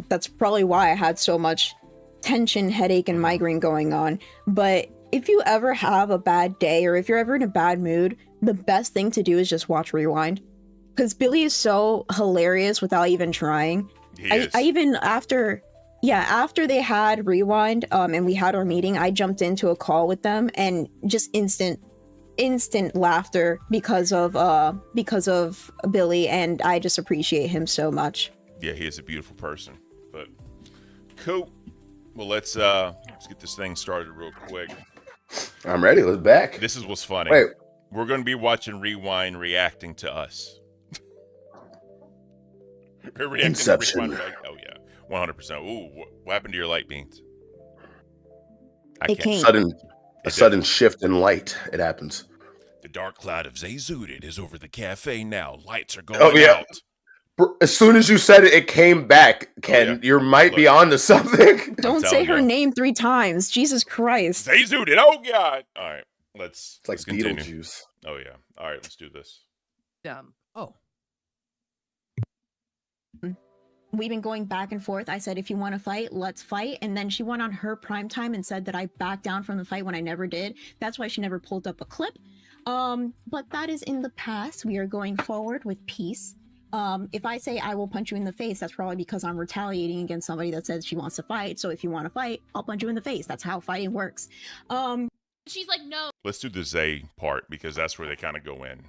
That's probably why I had so much tension, headache, and migraine going on. But if you ever have a bad day or if you're ever in a bad mood, the best thing to do is just watch Rewind. Because Billy is so hilarious without even trying. I even after they had Rewind and we had our meeting, I jumped into a call with them and just instant laughter because of Billy, and I just appreciate him so much. Yeah, he is a beautiful person. But cool. Well, let's get this thing started real quick. I'm ready. Let's back. This is what's funny. Wait. We're going to be watching Rewind reacting to us. Inception. Oh yeah, 100%. Ooh, what happened to your light, Beans? It came. A sudden shift in light. It happens. The dark cloud of Zayzudit is over the cafe now. Lights are going out. As soon as you said it, it came back. Ken, you might be onto something. Don't say her name 3 times. Jesus Christ. Zayzudit. Oh God. All right, let's continue. Beetlejuice. Oh yeah. All right, let's do this. We've been going back and forth. I said, if you want to fight, let's fight. And then she went on her prime time and said that I backed down from the fight when I never did. That's why she never pulled up a clip. But that is in the past. We are going forward with peace. If I say I will punch you in the face, that's probably because I'm retaliating against somebody that says she wants to fight. So if you want to fight, I'll punch you in the face. That's how fighting works. She's like, no. Let's do the Zay part because that's where they kind of go in.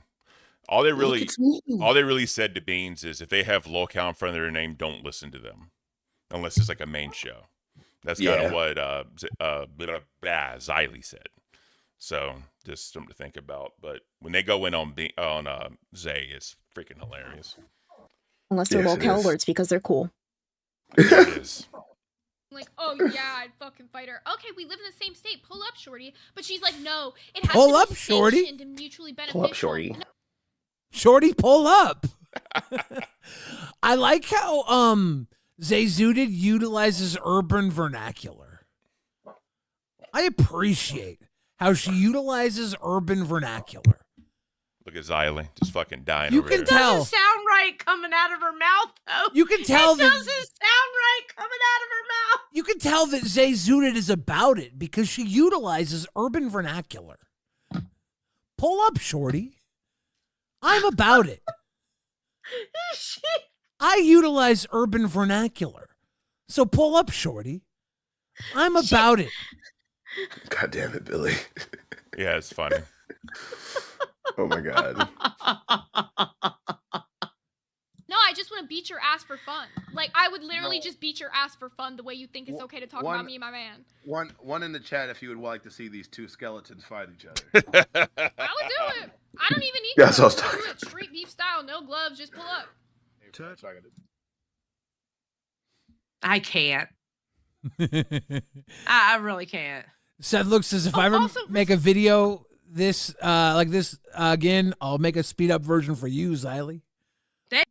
All they really said to Beans is if they have locale in front of their name, don't listen to them, unless it's like a main show. That's kind of what Xylee said. So just something to think about. But when they go in on Zay, it's freaking hilarious. Unless they're locale alerts because they're cool. There it is. Like, oh yeah, I'd fucking fight her. Okay, we live in the same state. Pull up, shorty. But she's like, no, it has pull to up, be shorty. sanctioned and mutually beneficial. Pull up, shorty. No. Shorty, pull up. I like how Zayzudid utilizes urban vernacular. I appreciate how she utilizes urban vernacular. Look at Xylee just fucking dying You over can here. tell. Doesn't sound right coming out of her mouth, though. You can tell It that doesn't sound right coming out of her mouth. you can tell that Zay Zudit is about it because she utilizes urban vernacular. Pull up, shorty. I'm about it. I utilize urban vernacular. So pull up, shorty. I'm about it. God damn it, Billy. Yeah, it's funny. Oh my god. No, I just want to beat your ass for fun. Like, I would literally just beat your ass for fun the way you think it's okay to talk about me and my man. One in the chat if you would like to see these two skeletons fight each other. I would do it. I don't even need That's gloves. what I was Do it street beef style, no gloves, just pull up. I can't. I really can't. Seth looks as if Oh, I ever also- make a video this like this again, I'll make a speed up version for you, Xylee. Thank-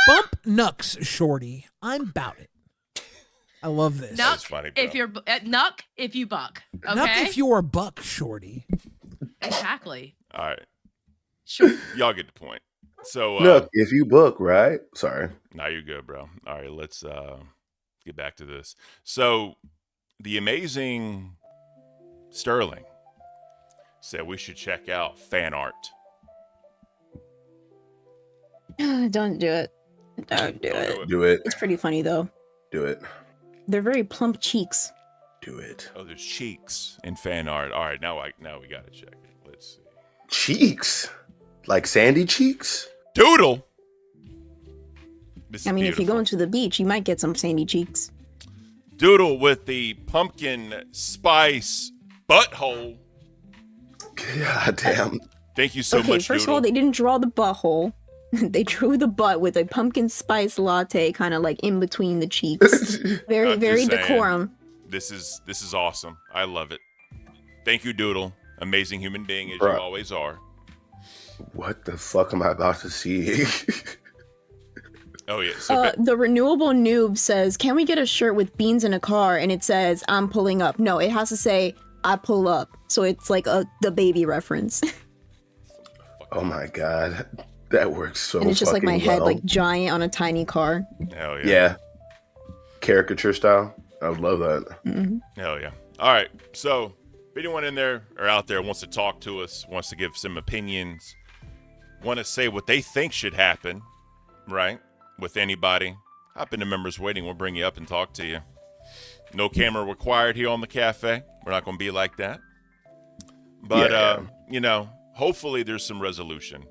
Bump Nux, shorty. I'm about it. I love this. Nuck That's funny, bro. if you're nuck if you buck. Okay. Nuck if you're a buck, shorty. Exactly. All right. Sure. Y'all get the point. So, Look, if you book, right? Sorry. now you're good, bro. All right, let's get back to this. So, the amazing Sterling said we should check out fan art. Don't do it. Don't do it. Do it. It's pretty funny though. Do it. They're very plump cheeks. Do it. Oh, there's cheeks in fan art. All right, now we got to check it. Let's see. Cheeks. Like sandy cheeks? Doodle. This is I mean, if you beautiful. go into the beach, you might get some sandy cheeks. Doodle with the pumpkin spice butthole. God damn. Thank you so Okay, much, first Doodle. of all, they didn't draw the butthole. They drew the butt with a pumpkin spice latte kind of like in between the cheeks. Very, I'm very just saying. decorum. This is awesome. I love it. Thank you, Doodle. Amazing human being as Bruh. you always are. What the fuck am I about to see? Oh yeah. So The renewable noob says, "Can we get a shirt with beans in a car?" And it says, "I'm pulling up." No, it has to say, "I pull up." So it's like the baby reference, Oh my god. That works so and it's just like my fucking head, well. like giant on a tiny car. hell yeah. Yeah. Caricature style. I would love that. Mhm. Hell yeah. All right. So if anyone in there or out there wants to talk to us, wants to give some opinions, want to say what they think should happen, right? With anybody, hop into members waiting. We'll bring you up and talk to you. No camera required here on the cafe. We're not going to be like that. But, Yeah. you know, hopefully there's some resolution.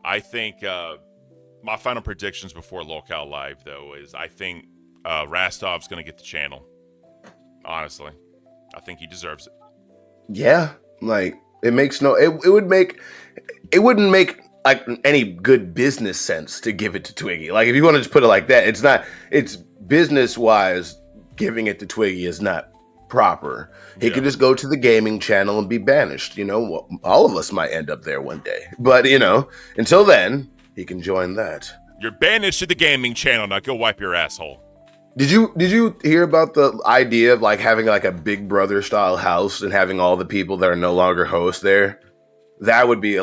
I think my final predictions before Locale Live, though, is I think Rastov's going to get the channel. Honestly. I think he deserves it. Yeah. Like it makes no it wouldn't make like any good business sense to give it to Twiggy. Like if you want to just put it like that, it's business wise giving it to Twiggy is not proper. He Yeah. could just go to the gaming channel and be banished. You know, all of us might end up there one day. But you know, until then, he can join that. You're banished to the gaming channel. Now go wipe your asshole. Did you hear about the idea of like having like a Big Brother style house and having all the people that are no longer hosts there? That would be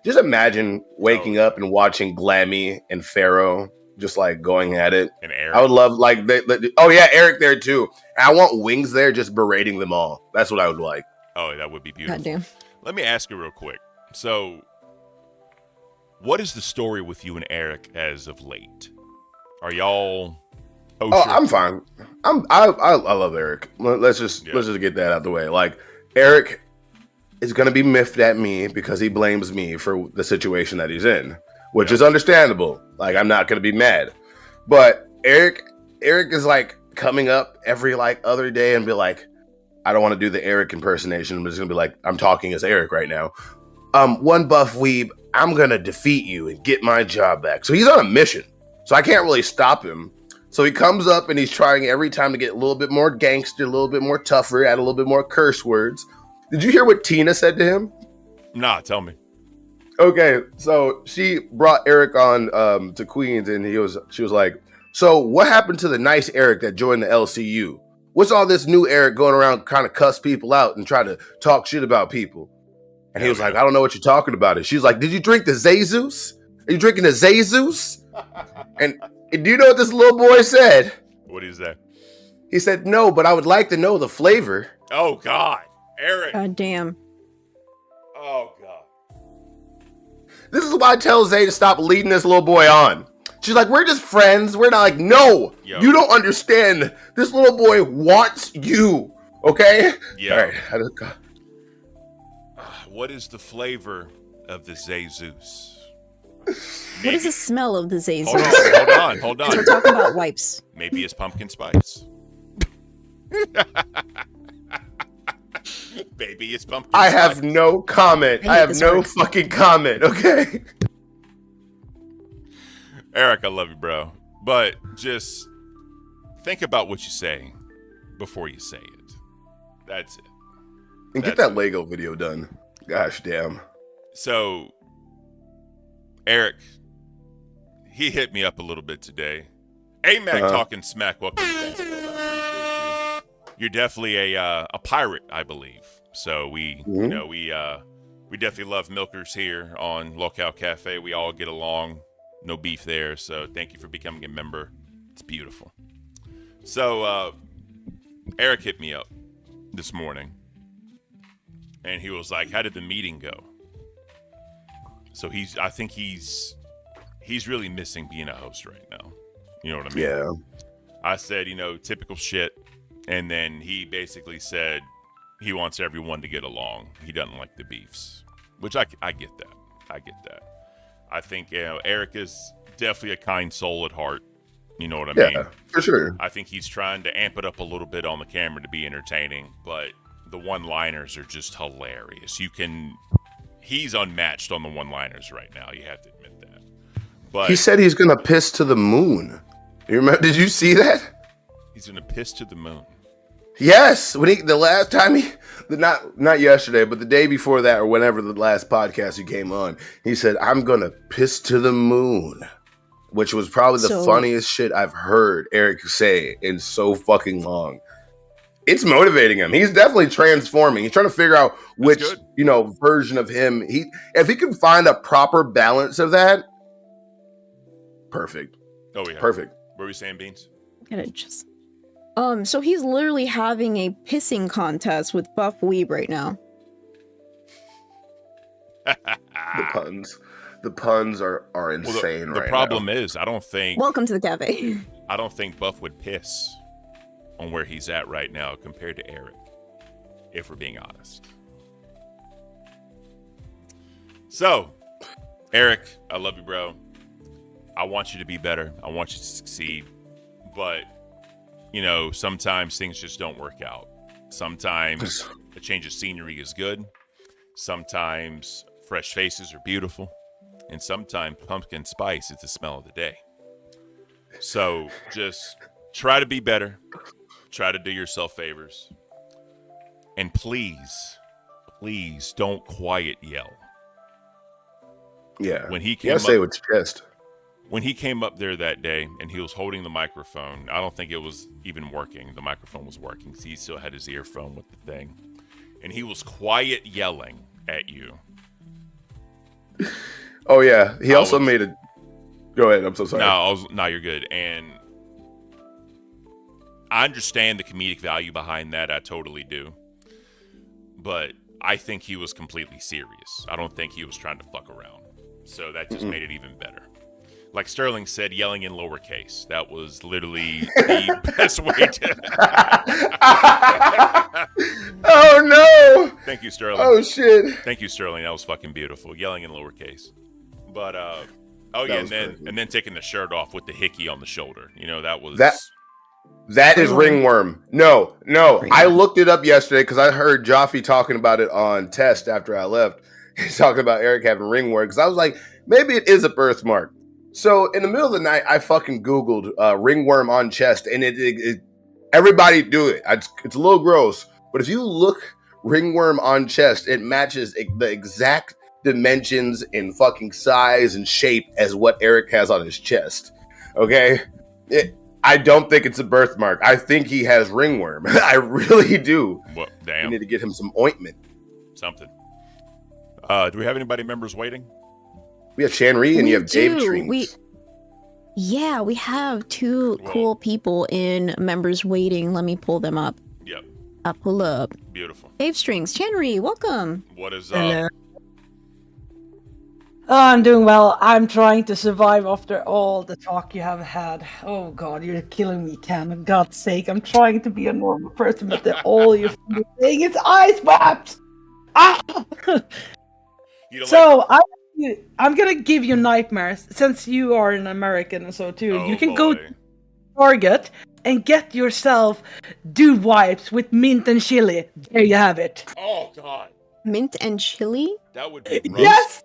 just imagine waking up and watching Glammy and Pharaoh just like going at it. And Eric. I would love like oh yeah, Eric there too. And I want Wings there just berating them all. That's what I would like. Oh, that would be beautiful. Goddamn. Let me ask you real quick. So, what is the story with you and Eric as of late? Are y'all? Oh, I'm fine. I love Eric. Let's just get that out the way. Like Eric is gonna be miffed at me because he blames me for the situation that he's in, which is understandable. Like I'm not gonna be mad, but Eric is like coming up every like other day and be like, I don't want to do the Eric impersonation. I'm just gonna be like, I'm talking as Eric right now. One buff weeb, I'm gonna defeat you and get my job back. So he's on a mission. So I can't really stop him. So he comes up and he's trying every time to get a little bit more gangster, a little bit more tougher, add a little bit more curse words. Did you hear what Tina said to him? Nah, tell me. Okay, so she brought Eric on to Queens and she was like, so what happened to the nice Eric that joined the LCU? what's all this new Eric going around trying to cuss people out and try to talk shit about people? And he was like, I don't know what you're talking about. And she's like, did you drink the Zezus? Are you drinking the Zezus? And do you know what this little boy said? What is that? He said, no, but I would like to know the flavor. Oh, God. Eric. God damn. Oh, God. This is why I tell Zay to stop leading this little boy on. She's like, we're just friends. We're not like, no, you don't understand. This little boy wants you. Okay? Yeah. All right. What is the flavor of the Zezus? What is the smell of the Zezus? Hold on. We're talking about wipes. Maybe it's pumpkin spice. Maybe it's pumpkin I spice. have no comment. I have no fucking comment, okay? Eric, I love you, bro. But just think about what you say before you say it. That's it. And get that Lego video done. Gosh damn. So, Eric, he hit me up a little bit today. A-Mac talking smack. Welcome to that. I appreciate you. You're definitely a pirate, I believe. So we definitely love milkers here on Locale Cafe. We all get along. No beef there. So thank you for becoming a member. It's beautiful. So Eric hit me up this morning. And he was like, how did the meeting go? So I think he's really missing being a host right now. You know what I mean? Yeah. I said, typical shit. And then he basically said he wants everyone to get along. He doesn't like the beefs, which I get that. I get that. I think Eric is definitely a kind soul at heart. You know what I mean? Yeah, for sure. I think he's trying to amp it up a little bit on the camera to be entertaining, but the one-liners are just hilarious. He's unmatched on the one-liners right now. You have to admit that. But he said he's gonna piss to the moon. You remember? Did you see that? He's gonna piss to the moon. Yes. When the last time not yesterday, but the day before that, or whenever the last podcast he came on, he said, "I'm gonna piss to the moon," which was probably the funniest shit I've heard Eric say in so fucking long. It's motivating him. He's definitely transforming. He's trying to figure out which, version of him if he can find a proper balance of that. Perfect. Oh yeah. Perfect. What were you saying, Beans? So he's literally having a pissing contest with Buff Weeb right now. The puns are insane right now. The problem is, Welcome to the cafe. I don't think Buff would piss on where he's at right now compared to Eric, if we're being honest. So, Eric, I love you, bro. I want you to be better. I want you to succeed. But, sometimes things just don't work out. Sometimes a change of scenery is good. Sometimes fresh faces are beautiful. And sometimes pumpkin spice is the smell of the day. So just try to be better. Try to do yourself favors. And please don't quiet yell. Yeah. When he came say what's chest. When he came up there that day and he was holding the microphone, I don't think it was even working. The microphone was working. So he still had his earphone with the thing. And he was quiet yelling at you. Oh, yeah. He also made it. Go ahead. I'm so sorry. No, you're good. And I understand the comedic value behind that. I totally do. But I think he was completely serious. I don't think he was trying to fuck around. So that just made it even better. Like Sterling said, yelling in lowercase. That was literally the best way to... Oh, no! Thank you, Sterling. Oh, shit. Thank you, Sterling. That was fucking beautiful. Yelling in lowercase. But, and then taking the shirt off with the hickey on the shoulder. That was... That is ringworm. No. I looked it up yesterday because I heard Jaffe talking about it on test after I left. He's talking about Eric having ringworm because I was like, maybe it is a birthmark. So in the middle of the night, I fucking Googled ringworm on chest, and it everybody do it. It's a little gross, but if you look ringworm on chest, it matches the exact dimensions and fucking size and shape as what Eric has on his chest. Okay, I don't think it's a birthmark. I think he has ringworm. I really do. Well, We damn. need to get him some ointment. Something. Do we have anybody members waiting? We have Shanri and We you have Dave do. Trees. We have two Whoa. cool people in members waiting. Let me pull them up. Yep. I'll pull up. Beautiful. Dave Strings, Chenry, welcome. What is up? Hello. Oh, I'm doing well. I'm trying to survive after all the talk you have had. Oh God, you're killing me, Ken. For God's sake, I'm trying to be a normal person, but all you're saying is ice wrapped. Ah! You don't So I'm gonna give you nightmares since you are an American and so too. Oh, you can boy. go to Target and get yourself dude wipes with mint and chili. There you have it. Oh God, Mint and chili? that would be gross. Yes.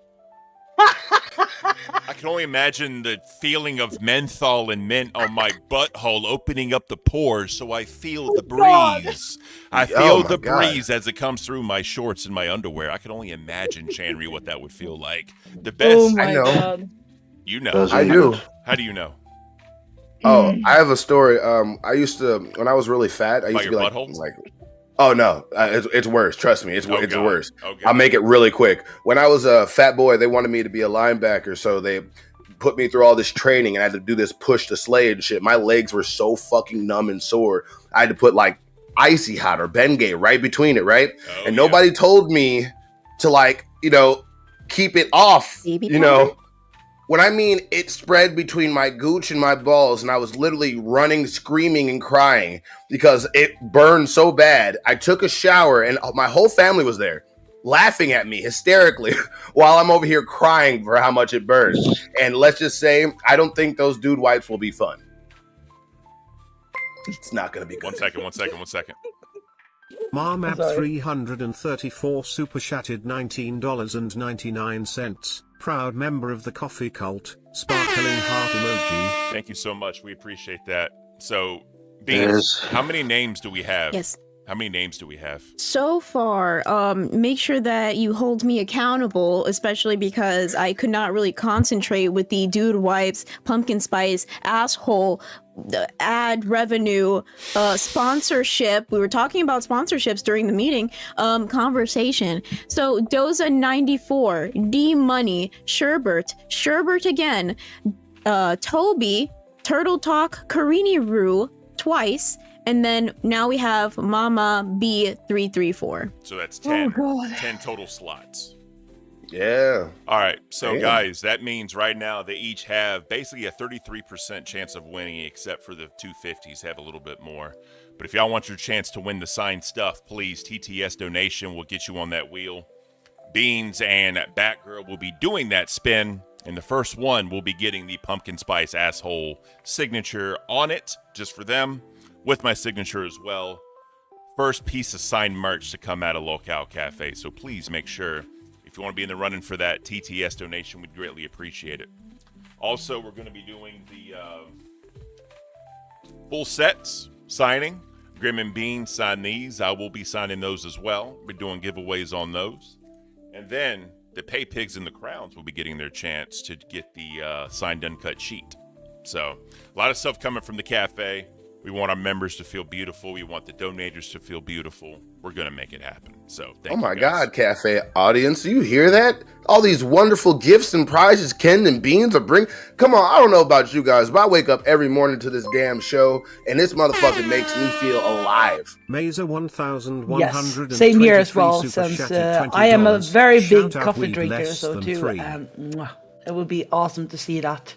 I can only imagine the feeling of menthol and mint on my butthole opening up the pores so I feel the God. breeze. I Oh, feel my the God. breeze as it comes through my shorts and my underwear. I can only imagine, Chanry, what that would feel like. The best, Oh my know. God. you know. Those are I do. good. How do you know? Oh, I have a story. I used to, when I was really fat, I used About to your be butthole? like, oh no, it's worse. Trust me, it's Oh, it's God. worse. Oh, God. I'll make it really quick. When I was a fat boy, they wanted me to be a linebacker, so they put me through all this training, and I had to do this push to slay and shit. My legs were so fucking numb and sore. I had to put like icy hot or Bengay right between it, right? Oh, and yeah. nobody told me to like, keep it off. Baby You know, when I mean it spread between my gooch and my balls, and I was literally running, screaming, and crying because it burned so bad. I took a shower, and my whole family was there, laughing at me hysterically while I'm over here crying for how much it burns. And let's just say, I don't think those dude wipes will be fun. It's not gonna be good. One second. Marmap Sorry. 334 super chatted $19.99. Proud member of the coffee cult. Sparkling heart emoji. Thank you so much. We appreciate that. So, Beans, Yes. how many names do we have? Yes. How many names do we have? So far, make sure that you hold me accountable, especially because I could not really concentrate with the dude wipes, pumpkin spice, asshole, ad revenue, sponsorship. We were talking about sponsorships during the meeting, conversation. So Doza 94, D Money, Sherbert again, Toby, Turtle Talk, Karini Roo, twice. And then now we have Mama B334. So that's Oh 10. God. 10 total slots. Yeah. All right. So, Damn. guys, that means right now they each have basically a 33% chance of winning, except for the 250s have a little bit more. But if y'all want your chance to win the signed stuff, please, TTS donation will get you on that wheel. Beans and Batgirl will be doing that spin. And the first one will be getting the pumpkin spice asshole signature on it, just for them, with my signature as well. First piece of signed merch to come out of Locale Cafe. So please make sure, if you want to be in the running for that TTS donation, we'd greatly appreciate it. Also, we're going to be doing the full sets signing. Grim and Bean sign these. I will be signing those as well. We're doing giveaways on those. And then the Pay Pigs and the Crowns will be getting their chance to get the signed uncut sheet. So a lot of stuff coming from the cafe. We want our members to feel beautiful. We want the donators to feel beautiful. We're going to make it happen. So thank Oh you my guys. God, cafe audience, do you hear that? All these wonderful gifts and prizes Ken and Beans are bringing. Come on, I don't know about you guys, but I wake up every morning to this damn show, and this motherfucker makes me feel alive. Mazer 1123 Yes, same here as well, super since chatted I am a $20. very Shout big out coffee Weeb drinker, less so than too, 3. and it would be awesome to see that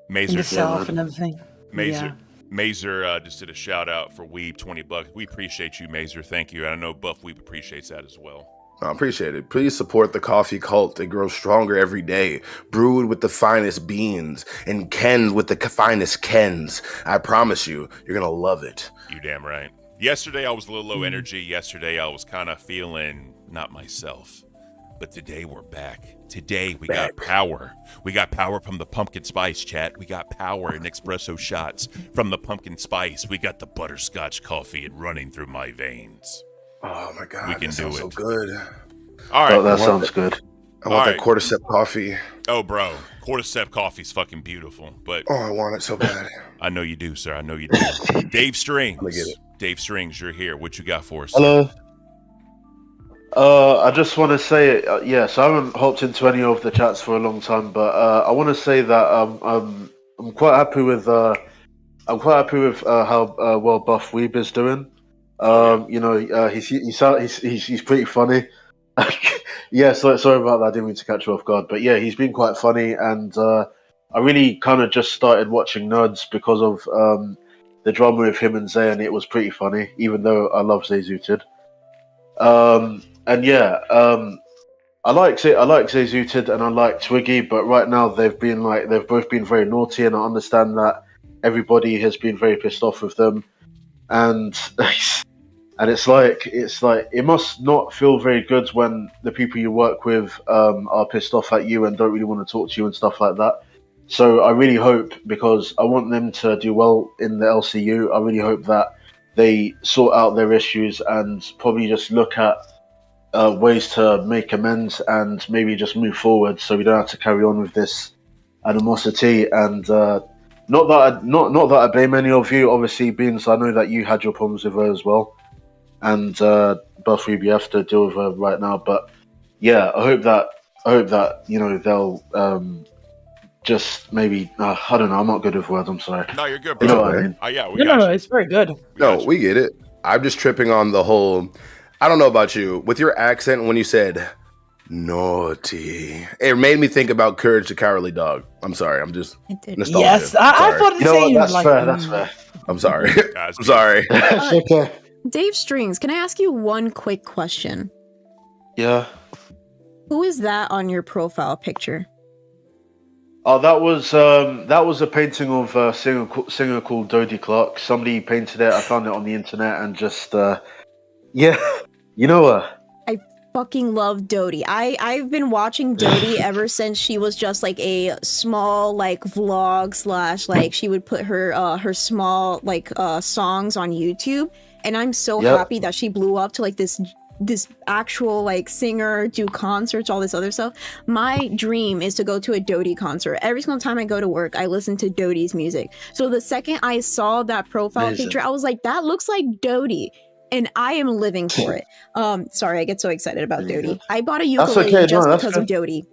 in Mazer, the self and everything. Mazer, Yeah. Mazer just did a shout out for Weeb, $20. We appreciate you, Mazer. Thank you. And I know Buff Weeb appreciates that as well. I appreciate it. Please support the coffee cult. It grows stronger every day. Brewed with the finest beans and Ken with the finest Kens. I promise you, you're going to love it. You damn right. Yesterday I was a little low energy. Yesterday I was kind of feeling not myself. But today we're back. Today we got power. We got power from the pumpkin spice, chat. We got power in espresso shots from the pumpkin spice. We got the butterscotch coffee running through my veins. Oh my God, We can that do sounds so it. good. All right. Oh, that sounds good. I want that right. cordyceps coffee. Oh, bro, cordyceps coffee's fucking beautiful, but Oh, I want it so bad. I know you do, sir. I know you do. Dave Let me get Strings. it. Dave Strings, you're here. What you got for us? Sir? Hello. I just want to say, yes, I haven't hopped into any of the chats for a long time, but I want to say that I'm quite happy with how well Buff Weeb is doing. You know, he's pretty funny. Yeah, sorry about that. I didn't mean to catch you off guard, but yeah, he's been quite funny, and I really kind of just started watching Nerds because of the drama with him and Zay, and it was pretty funny, even though I love Zay Zooted. And yeah, I like Zay Zooted and I like Twiggy, but right now they've both been very naughty, and I understand that everybody has been very pissed off with them, and and it's like it must not feel very good when the people you work with are pissed off at you and don't really want to talk to you and stuff like that. So I really hope, because I want them to do well in the LCU, I really hope that they sort out their issues and probably just look at ways to make amends and maybe just move forward, so we don't have to carry on with this animosity. And not that I blame any of you, obviously, Beans. I know that you had your problems with her as well, and Buffy, you have to deal with her right now. But yeah, I hope that you know they'll just maybe I don't know. I'm not good with words. I'm sorry. No, you're good, bro. You know what I mean? Yeah, we No, got you. it's very good. No, we get it. I'm just tripping on the whole. I don't know about you. With your accent, when you said naughty, it made me think about Courage the Cowardly Dog. I'm sorry. I'm just nostalgia. Yes, I thought the You know same. what? That's like, fair. That's fair. I'm sorry. Guys, I'm sorry. It's okay. Dave Strings, can I ask you one quick question? Yeah. Who is that on your profile picture? Oh, that was a painting of a singer called Dodie Clark. Somebody painted it. I found it on the internet and just yeah, you know I fucking love Dodie. I've been watching Dodie ever since she was just like a small like vlog slash like she would put her small like songs on YouTube, and I'm so happy that she blew up to like this actual like singer, do concerts, all this other stuff. My dream is to go to a Dodie concert. Every single time I go to work, I listen to Dodie's music. So the second I saw that profile picture, I was like, that looks like Dodie. And I am living for it. Sorry, I get so excited about Dodie. I bought a ukulele just because of Dodie.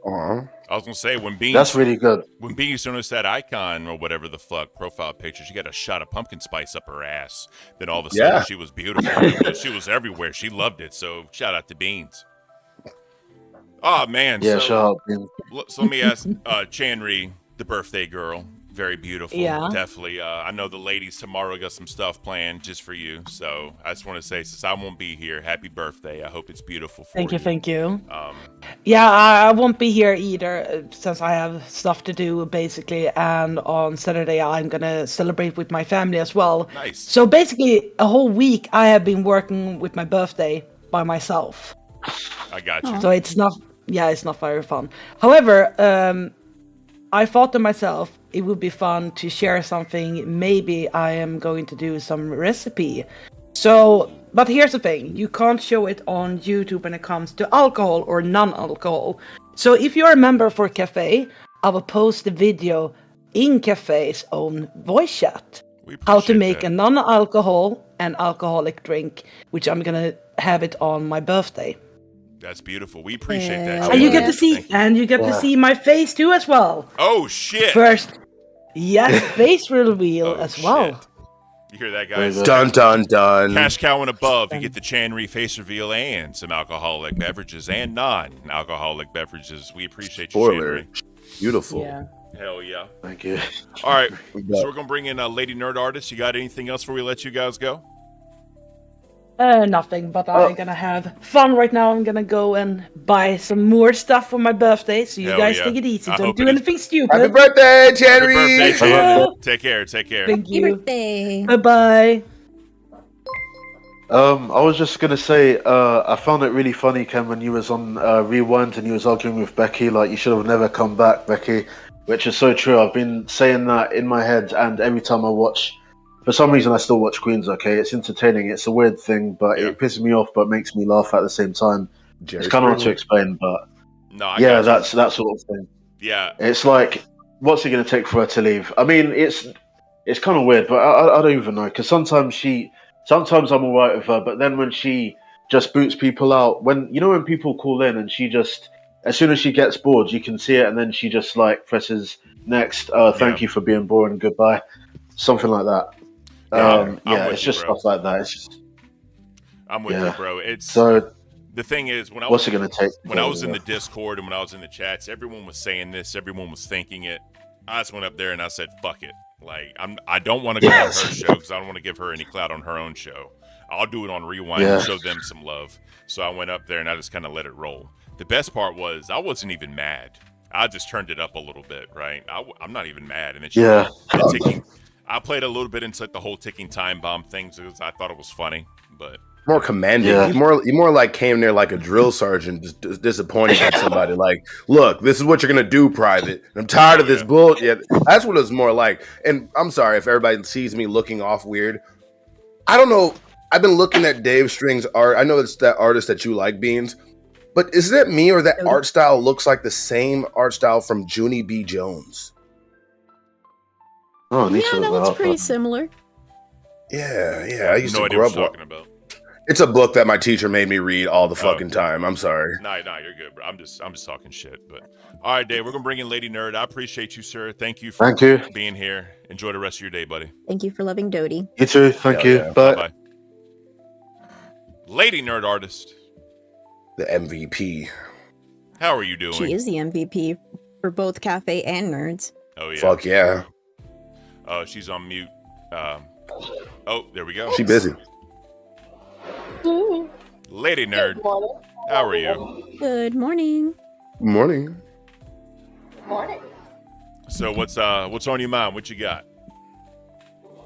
I was gonna say when Beans. That's really good. When Beans noticed that icon or whatever the fuck profile picture, she got a shot of pumpkin spice up her ass. Then all of a sudden she was beautiful. She was everywhere. She loved it. So shout out to Beans. Oh man. Yeah, so, shout out Beans. So let me ask Chanri, the birthday girl. Very beautiful. Yeah. Definitely. I know the ladies tomorrow got some stuff planned just for you. So I just want to say, since I won't be here, happy birthday. I hope it's beautiful for you. Thank you. Yeah, I won't be here either since I have stuff to do basically, and on Saturday I'm gonna celebrate with my family as well. Nice. So basically, a whole week I have been working with my birthday by myself. I got you. So it's not very fun. However, I thought to myself, it would be fun to share something. Maybe I am going to do some recipe. So, but here's the thing. You can't show it on YouTube when it comes to alcohol or non-alcohol. So if you're a member for Cafe, I will post the video in Cafe's own voice chat. How to make a non-alcohol and alcoholic drink, which I'm going to have it on my birthday. That's beautiful. We appreciate that. And you get to see, my face too as well. Oh shit! First, yes, face reveal as well. Shit. You hear that, guys? Dun dun dun. Cash cow and above. You get the Chanri face reveal and some alcoholic beverages and non-alcoholic beverages. We appreciate you, Spoiler. Chanri. Beautiful. Yeah. Hell yeah. Thank you. All right. So we're gonna bring in a lady nerd artist. You got anything else before we let you guys go? Nothing, but I'm gonna have fun right now. I'm gonna go and buy some more stuff for my birthday, so you guys take it easy. Don't do anything stupid. Happy birthday, Cherry! Happy birthday, Chanri. Take care. Take care. Thank you. Happy birthday. Bye-bye. I was just gonna say, I found it really funny, Ken, when you was on Rewind and you was arguing with Becky, like you should have never come back, Becky, which is so true. I've been saying that in my head, and every time I watch, for some reason I still watch Queens, okay? It's entertaining, it's a weird thing, but it pisses me off, but makes me laugh at the same time. It's kind of hard to explain, but No, I Yeah, got you. that's that sort of thing. Yeah. It's like, what's it going to take for her to leave? I mean, it's kind of weird, but I don't even know, because sometimes I'm all right with her, but then when she just boots people out, when people call in and she just, as soon as she gets bored, you can see it, and then she just like presses next. Thank you for being boring. Goodbye. Something like that. I'm with it's you, just bro. stuff like that. It's just, I'm with you, bro. It's so. The thing is, What's it going to take? When I was in the Discord and when I was in the chats, everyone was saying this, everyone was thinking it. I just went up there and I said, "Fuck it." Like I don't want to go on her show because I don't want to give her any clout on her own show. I'll do it on Rewind and show them some love. So I went up there and I just kind of let it roll. The best part was I wasn't even mad. I just turned it up a little bit, right? I'm not even mad. And then the ticking. I played a little bit into like the whole ticking time bomb thing because I thought it was funny, but. More commanding. Yeah. You more like came there like a drill sergeant, just disappointed at somebody. Like, look, this is what you're gonna do, Private. I'm tired of this bull. Yeah, that's what it's more like. And I'm sorry if everybody sees me looking off weird. I don't know. I've been looking at Dave String's art. I know it's that artist that you like, Beans. But is that me or that art style looks like the same art style from Junie B. Jones? Oh, yeah, that looks pretty similar. Yeah. I used no to idea grow what up. you're talking about. It's a book that my teacher made me read all the fucking time. I'm sorry. No, you're good, bro. I'm just talking shit. But all right, Dave, we're gonna bring in Lady Nerd. I appreciate you, sir. Thank you for being here. Enjoy the rest of your day, buddy. Thank you for loving Dodie. You too. Thank you. Yeah. Bye. Lady Nerd Artist. The MVP. How are you doing? She is the MVP for both Cafe and Nerds. Oh yeah. Fuck yeah. Oh, she's on mute. Oh, there we go. She busy. Lady Nerd. How are you? Good morning. Morning. Morning. So what's on your mind? What you got?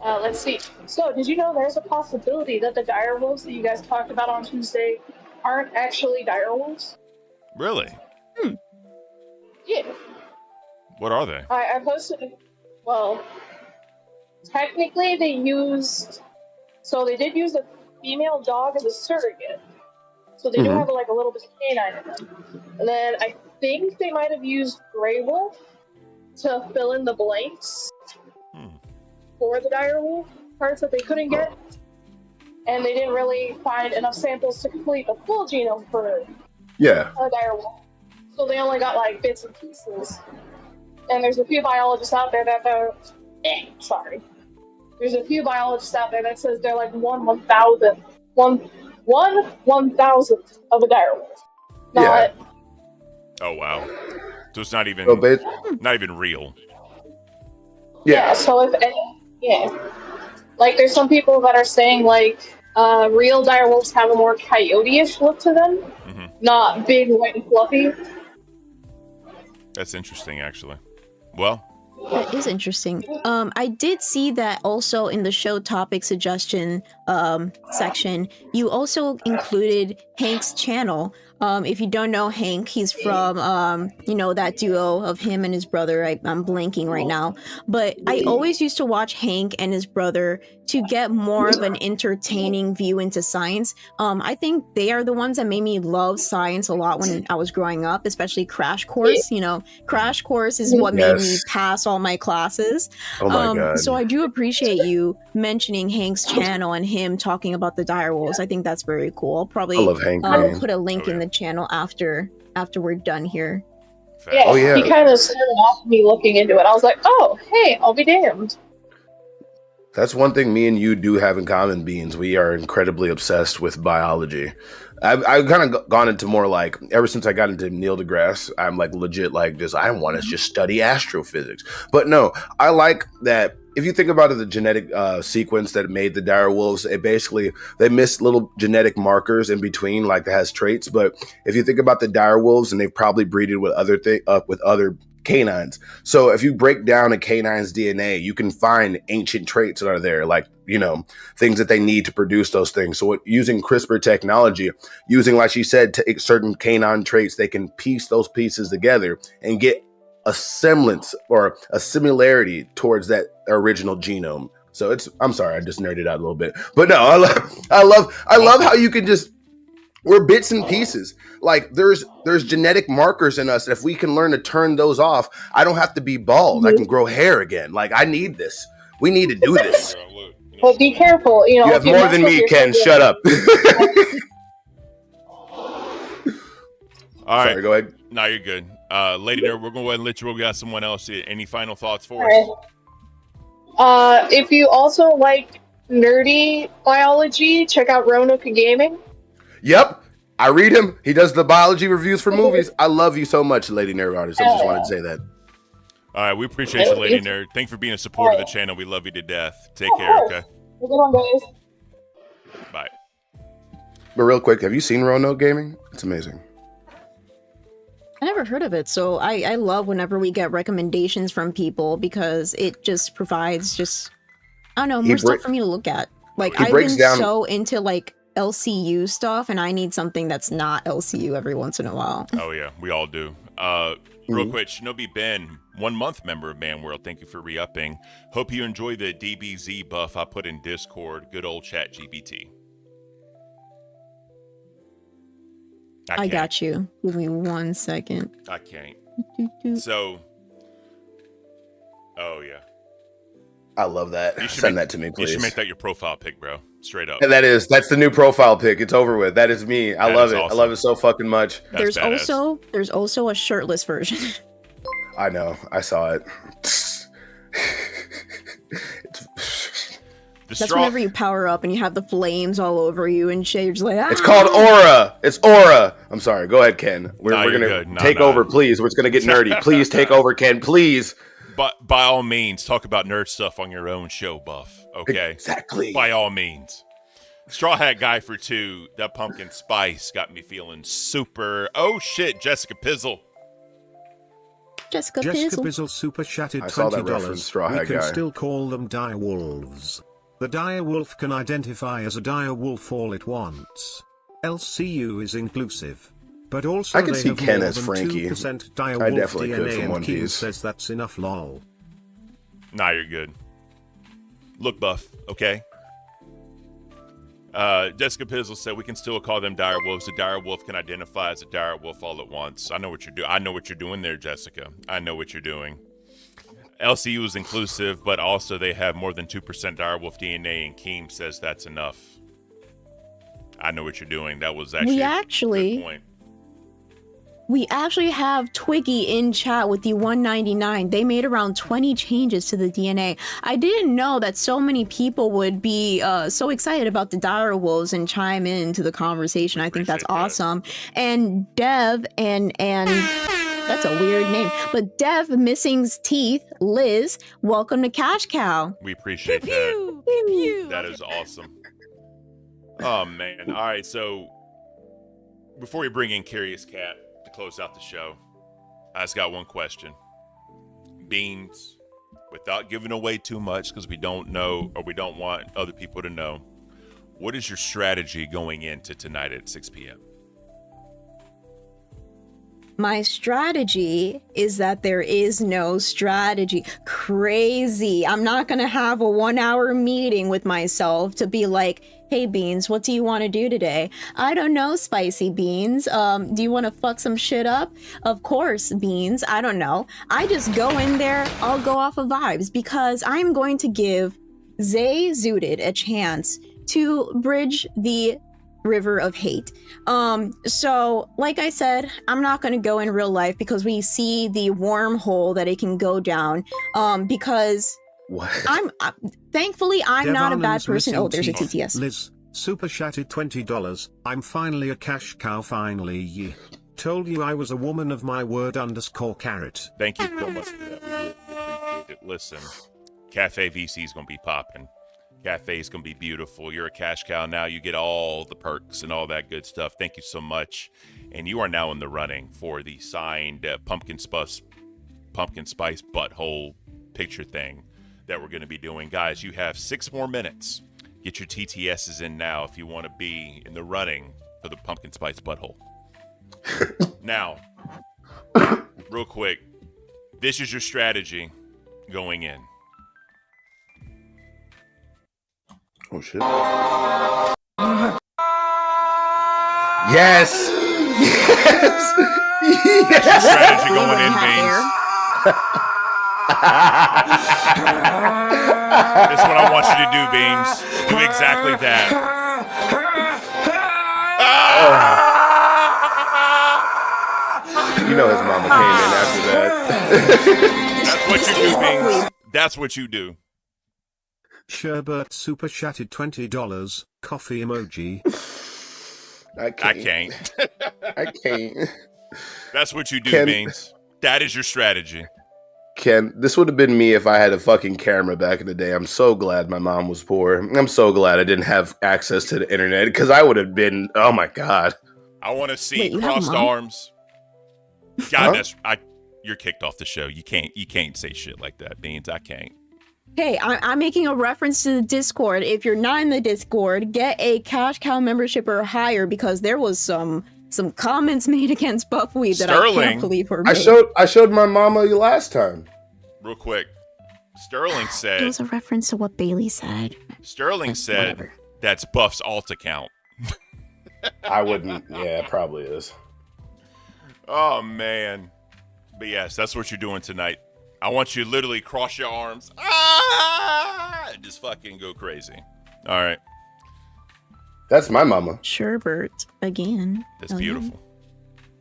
Let's see. So, did you know there's a possibility that the direwolves that you guys talked about on Tuesday aren't actually direwolves? Really? Yeah. What are they? I posted. Well, technically they did use a female dog as a surrogate. So they do have like a little bit of canine in them. And then I think they might have used Grey Wolf to fill in the blanks for the direwolf parts that they couldn't get. And they didn't really find enough samples to complete the full genome for a direwolf. So they only got like bits and pieces. And there's a few biologists out there that There's a few biologists out there that says they're like 1/1000th of a direwolf. Not. Oh wow. So it's not even real. Yeah. So like there's some people that are saying like real direwolves have a more coyote-ish look to them, not big, white, and fluffy. That's interesting, actually. Well, that is interesting. I did see that also in the show topic suggestion section. You also included Hank's channel. If you don't know Hank, he's from that duo of him and his brother. I'm blanking right now, but I always used to watch Hank and his brother to get more of an entertaining view into science. I think they are the ones that made me love science a lot when I was growing up, especially Crash Course. Crash Course is what made me pass all my classes. Oh my God. So I do appreciate you mentioning Hank's channel and him talking about the direwolves. I think that's very cool. I love Hank. Put a link in the channel after we're done here. Yeah, he kind of started off me looking into it. I was like, oh, hey, I'll be damned. That's one thing me and you do have in common, Beans. We are incredibly obsessed with biology. I've kind of gone into more like, ever since I got into Neil deGrasse, I'm like legit like just, I want to just study astrophysics. But no, I like that. If you think about it, the genetic sequence that made the direwolves, they missed little genetic markers in between, like that has traits. But if you think about the direwolves, and they've probably breeded with other canines. So if you break down a canine's DNA, you can find ancient traits that are there, like, things that they need to produce those things. So using CRISPR technology, using, like she said, certain canine traits, they can piece those pieces together and get a semblance or a similarity towards that original genome. So I'm sorry, I just nerded out a little bit, but no, I love how you can just We're bits and pieces. Like there's genetic markers in us. If we can learn to turn those off, I don't have to be bald. I can grow hair again. Like I need this. We need to do this. But be careful, you know. You have if you more mess than with me, your Ken. skin- Shut up. All right. Sorry, go ahead. No, you're good. Lady Nerd, we're going to go ahead and let you go. We got someone else. Any final thoughts for us? All right. If you also like nerdy biology, check out Roanoke Gaming. Yep. I read him. He does the biology reviews for movies. I love you so much, Lady Nerd Artist. I just wanted to say that. All right. We appreciate you, Lady Nerd. Thanks for being a supporter of the channel. We love you to death. Take care, okay? Have a good one, guys. Bye. But real quick, have you seen Roanoke Gaming? It's amazing. I never heard of it, so I love whenever we get recommendations from people because it just provides just, I don't know, more stuff for me to look at. Like, I've been so into, like, LCU stuff, and I need something that's not LCU every once in a while. Oh, yeah. We all do. Real quick, Shinobi Ben, 1 month member of Man World. Thank you for re-upping. Hope you enjoy the DBZ buff I put in Discord. Good old chat GBT. I got you. Give me 1 second. I can't. So, oh yeah. I love that. Send that to me, please. You should make that your profile pic, bro. Straight up. And that's the new profile pic. It's over with. That is me. I love it. Awesome. I love it so fucking much. There's also a shirtless version. I know. I saw it. That's whenever you power up and you have the flames all over you and shit. You're just like, ah. It's called aura. It's aura. I'm sorry. Go ahead, Ken. We're gonna take over, please. We're gonna get nerdy. Please take over, Ken. Please. But by all means, talk about nerd stuff on your own show, Buff. Okay. Exactly. By all means. Straw Hat Guy for 2. That pumpkin spice got me feeling super. Oh shit, Jessica Pizzle. Jessica Pizzle super chatted $20. We can still call them dire wolves. The dire wolf can identify as a dire wolf all it wants. LCU is inclusive. But also I can see Ken as Frankie. Dire I wolf definitely DNA could from and One Keem Piece. says that's enough lol. Nah, you're good. Look, Buff, okay? Jessica Pizzle said we can still call them dire wolves. A dire wolf can identify as a dire wolf all at once. I know what you're doing. I know what you're doing there, Jessica. I know what you're doing. LCU is inclusive, but also they have more than 2% direwolf DNA, and Keem says that's enough. I know what you're doing. That was actually a good point. We actually have Twiggy in chat with the 199. They made around 20 changes to the DNA. I didn't know that so many people would be so excited about the dire wolves and chime into the conversation. I think that's awesome. And Dev and that's a weird name. But Dev Missing's Teeth, Liz, welcome to Cash Cow. We appreciate that. That is awesome. Oh, man. All right, so before we bring in Curious Cat to close out the show, I just got one question. Beans, without giving away too much because we don't know or we don't want other people to know, what is your strategy going into tonight at 6 p.m.? My strategy is that there is no strategy. Crazy. I'm not going to have a 1-hour meeting with myself to be like, hey, Beans, what do you want to do today? I don't know, Spicy Beans. Do you want to fuck some shit up? Of course, Beans. I don't know. I just go in there. I'll go off of vibes because I'm going to give Zay Zooted a chance to bridge the river of hate. So like I said, I'm not going to go in real life because we see the wormhole that it can go down. Because thankfully I'm not a bad person. Oh, there's a TTS. Liz, super chatted $20. I'm finally a cash cow. Finally. Told you I was a woman of my word _carrot. Thank you so much for that. We really appreciate it. Listen, Cafe VC is going to be popping. Cafe's going to be beautiful. You're a cash cow now. You get all the perks and all that good stuff. Thank you so much. And you are now in the running for the signed pumpkin spice butthole picture thing that we're going to be doing. Guys, you have 6 more minutes. Get your TTSs in now if you want to be in the running for the pumpkin spice butthole. Now, real quick, this is your strategy going in. Oh shit. Yes. Yes. That's your strategy going in, Hair. Beans. This is what I want you to do, Beans. Do exactly that. You know his mama came in after that. That's what you do, Beans. That's what you do. Sherbert super chatted $20. Coffee emoji. I can't. I can't. That's what you do, Ken- Beans. That is your strategy. Ken, this would have been me if I had a fucking camera back in the day. I'm so glad my mom was poor. I'm so glad I didn't have access to the internet because I would have been, oh my God. I want to see Wait, you have a crossed mom? arms. God, Huh? you're kicked off the show. You can't say shit like that, Beans. I can't. Hey, I'm making a reference to the Discord. If you're not in the Discord, get a Cash Cow membership or higher because there was some comments made against Buff Weeb that I Sterling. can't believe were I made. showed my mama you last time. Real quick. Sterling It said was a reference to what Bailey said. said that's Buff's alt account. I wouldn't. Yeah, it probably is. Oh man. But yes, that's what you're doing tonight. I want you to literally cross your arms. And just fucking go crazy. All right. That's my mama. Sherbert again. That's beautiful.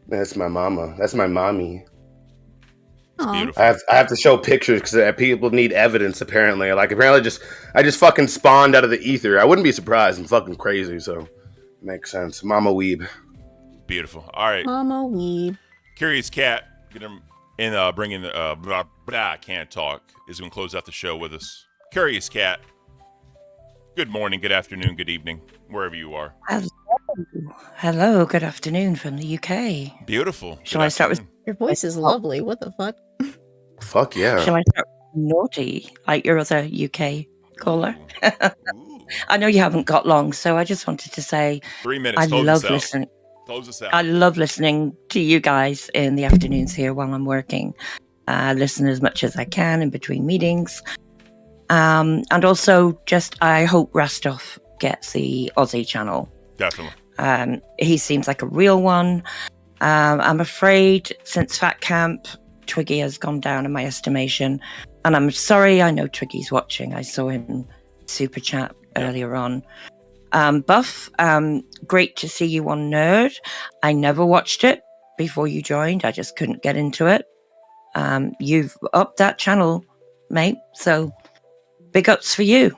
That's my mama. That's my mommy. It's Aw. beautiful. I have to show pictures because people need evidence. Apparently, I just fucking spawned out of the ether. I wouldn't be surprised. I'm fucking crazy, so makes sense. Mama Weeb. Beautiful. All right. Mama Weeb. Curious Cat, get him in. Bring in the I can't talk. Is going to close out the show with us. Curious Cat. Good morning, good afternoon, good evening, wherever you are. Hello, good afternoon from the UK. Beautiful. Shall I start with Your voice is lovely. What the fuck? Fuck yeah. Shall I start with naughty, like your other UK caller? I know you haven't got long, so I just wanted to say 3 minutes. I Close love us out. listening. Close us out. I love listening to you guys in the afternoons here while I'm working. Listen as much as I can in between meetings. And also, I hope Rastov gets the Aussie channel. Definitely. He seems like a real one. I'm afraid since Fat Camp, Twiggy has gone down in my estimation. And I'm sorry, I know Twiggy's watching. I saw him super chat earlier on. Buff, great to see you on Nerd. I never watched it before you joined. I just couldn't get into it. You've upped that channel, mate. So big ups for you.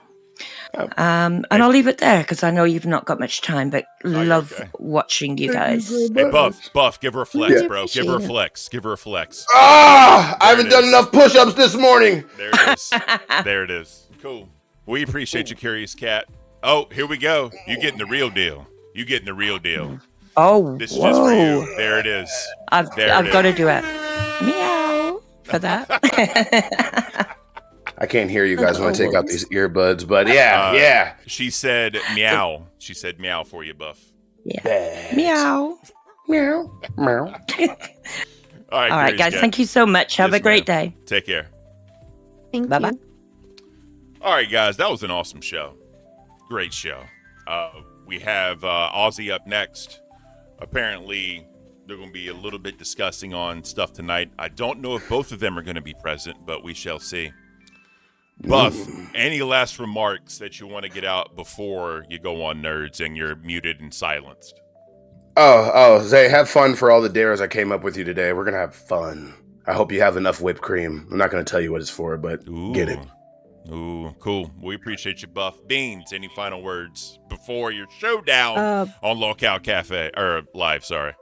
And I'll leave it there because I know you've not got much time, but love watching you guys. Hey, Buff, give her a flex, Yeah. bro. Give her a flex. Give her a flex. Ah! I There haven't it done is. enough push-ups this morning. There it is. There it is. Cool. We appreciate you, Curious Cat. Oh, here we go. You getting the real deal. You getting the real deal. Oh, This is just for you. There it is. I've got to do it. Meow for that. I can't hear you guys when I take out these earbuds, but yeah. She said meow. She said meow for you, Buff. Yeah. Meow. Meow. Meow. All right, All right, Curious guys. Cat. Thank you so much. Have Yes, a great ma'am. day. Take care. Thank Bye-bye. you. All right, guys, that was an awesome show. Great show. We have Aussie up next. Apparently, they're going to be a little bit discussing on stuff tonight. I don't know if both of them are going to be present, but we shall see. Buff, any last remarks that you want to get out before you go on Nerds and you're muted and silenced? Oh, Zay, have fun for all the dares I came up with you today. We're going to have fun. I hope you have enough whipped cream. I'm not going to tell you what it's for, but get it. Ooh, cool. We appreciate you, Buff. Beans, any final words before your showdown on Locale Cafe, or live, sorry.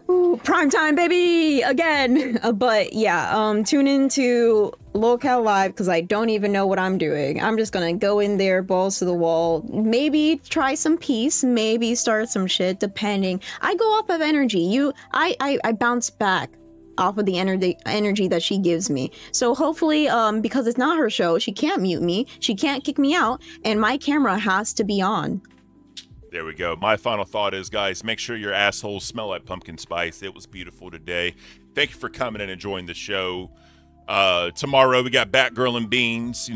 Ooh, prime time, baby, again. But yeah, tune into Locale Live because I don't even know what I'm doing. I'm just gonna go in there, balls to the wall, maybe try some peace, maybe start some shit, depending. I go off of energy. I bounce back off of the energy that she gives me. So hopefully, because it's not her show, she can't mute me, she can't kick me out, and my camera has to be on. There we go. My final thought is, guys, make sure your assholes smell like pumpkin spice. It was beautiful today. Thank you for coming and enjoying the show. Tomorrow we got Batgirl and Beans,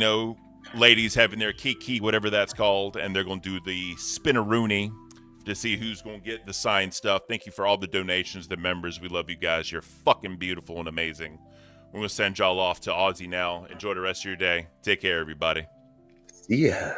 ladies having their kiki, whatever that's called, and they're going to do the spinneroonie to see who's going to get the signed stuff. Thank you for all the donations, the members. We love you guys. You're fucking beautiful and amazing. We're going to send y'all off to Aussie now. Enjoy the rest of your day. Take care, everybody. Yeah.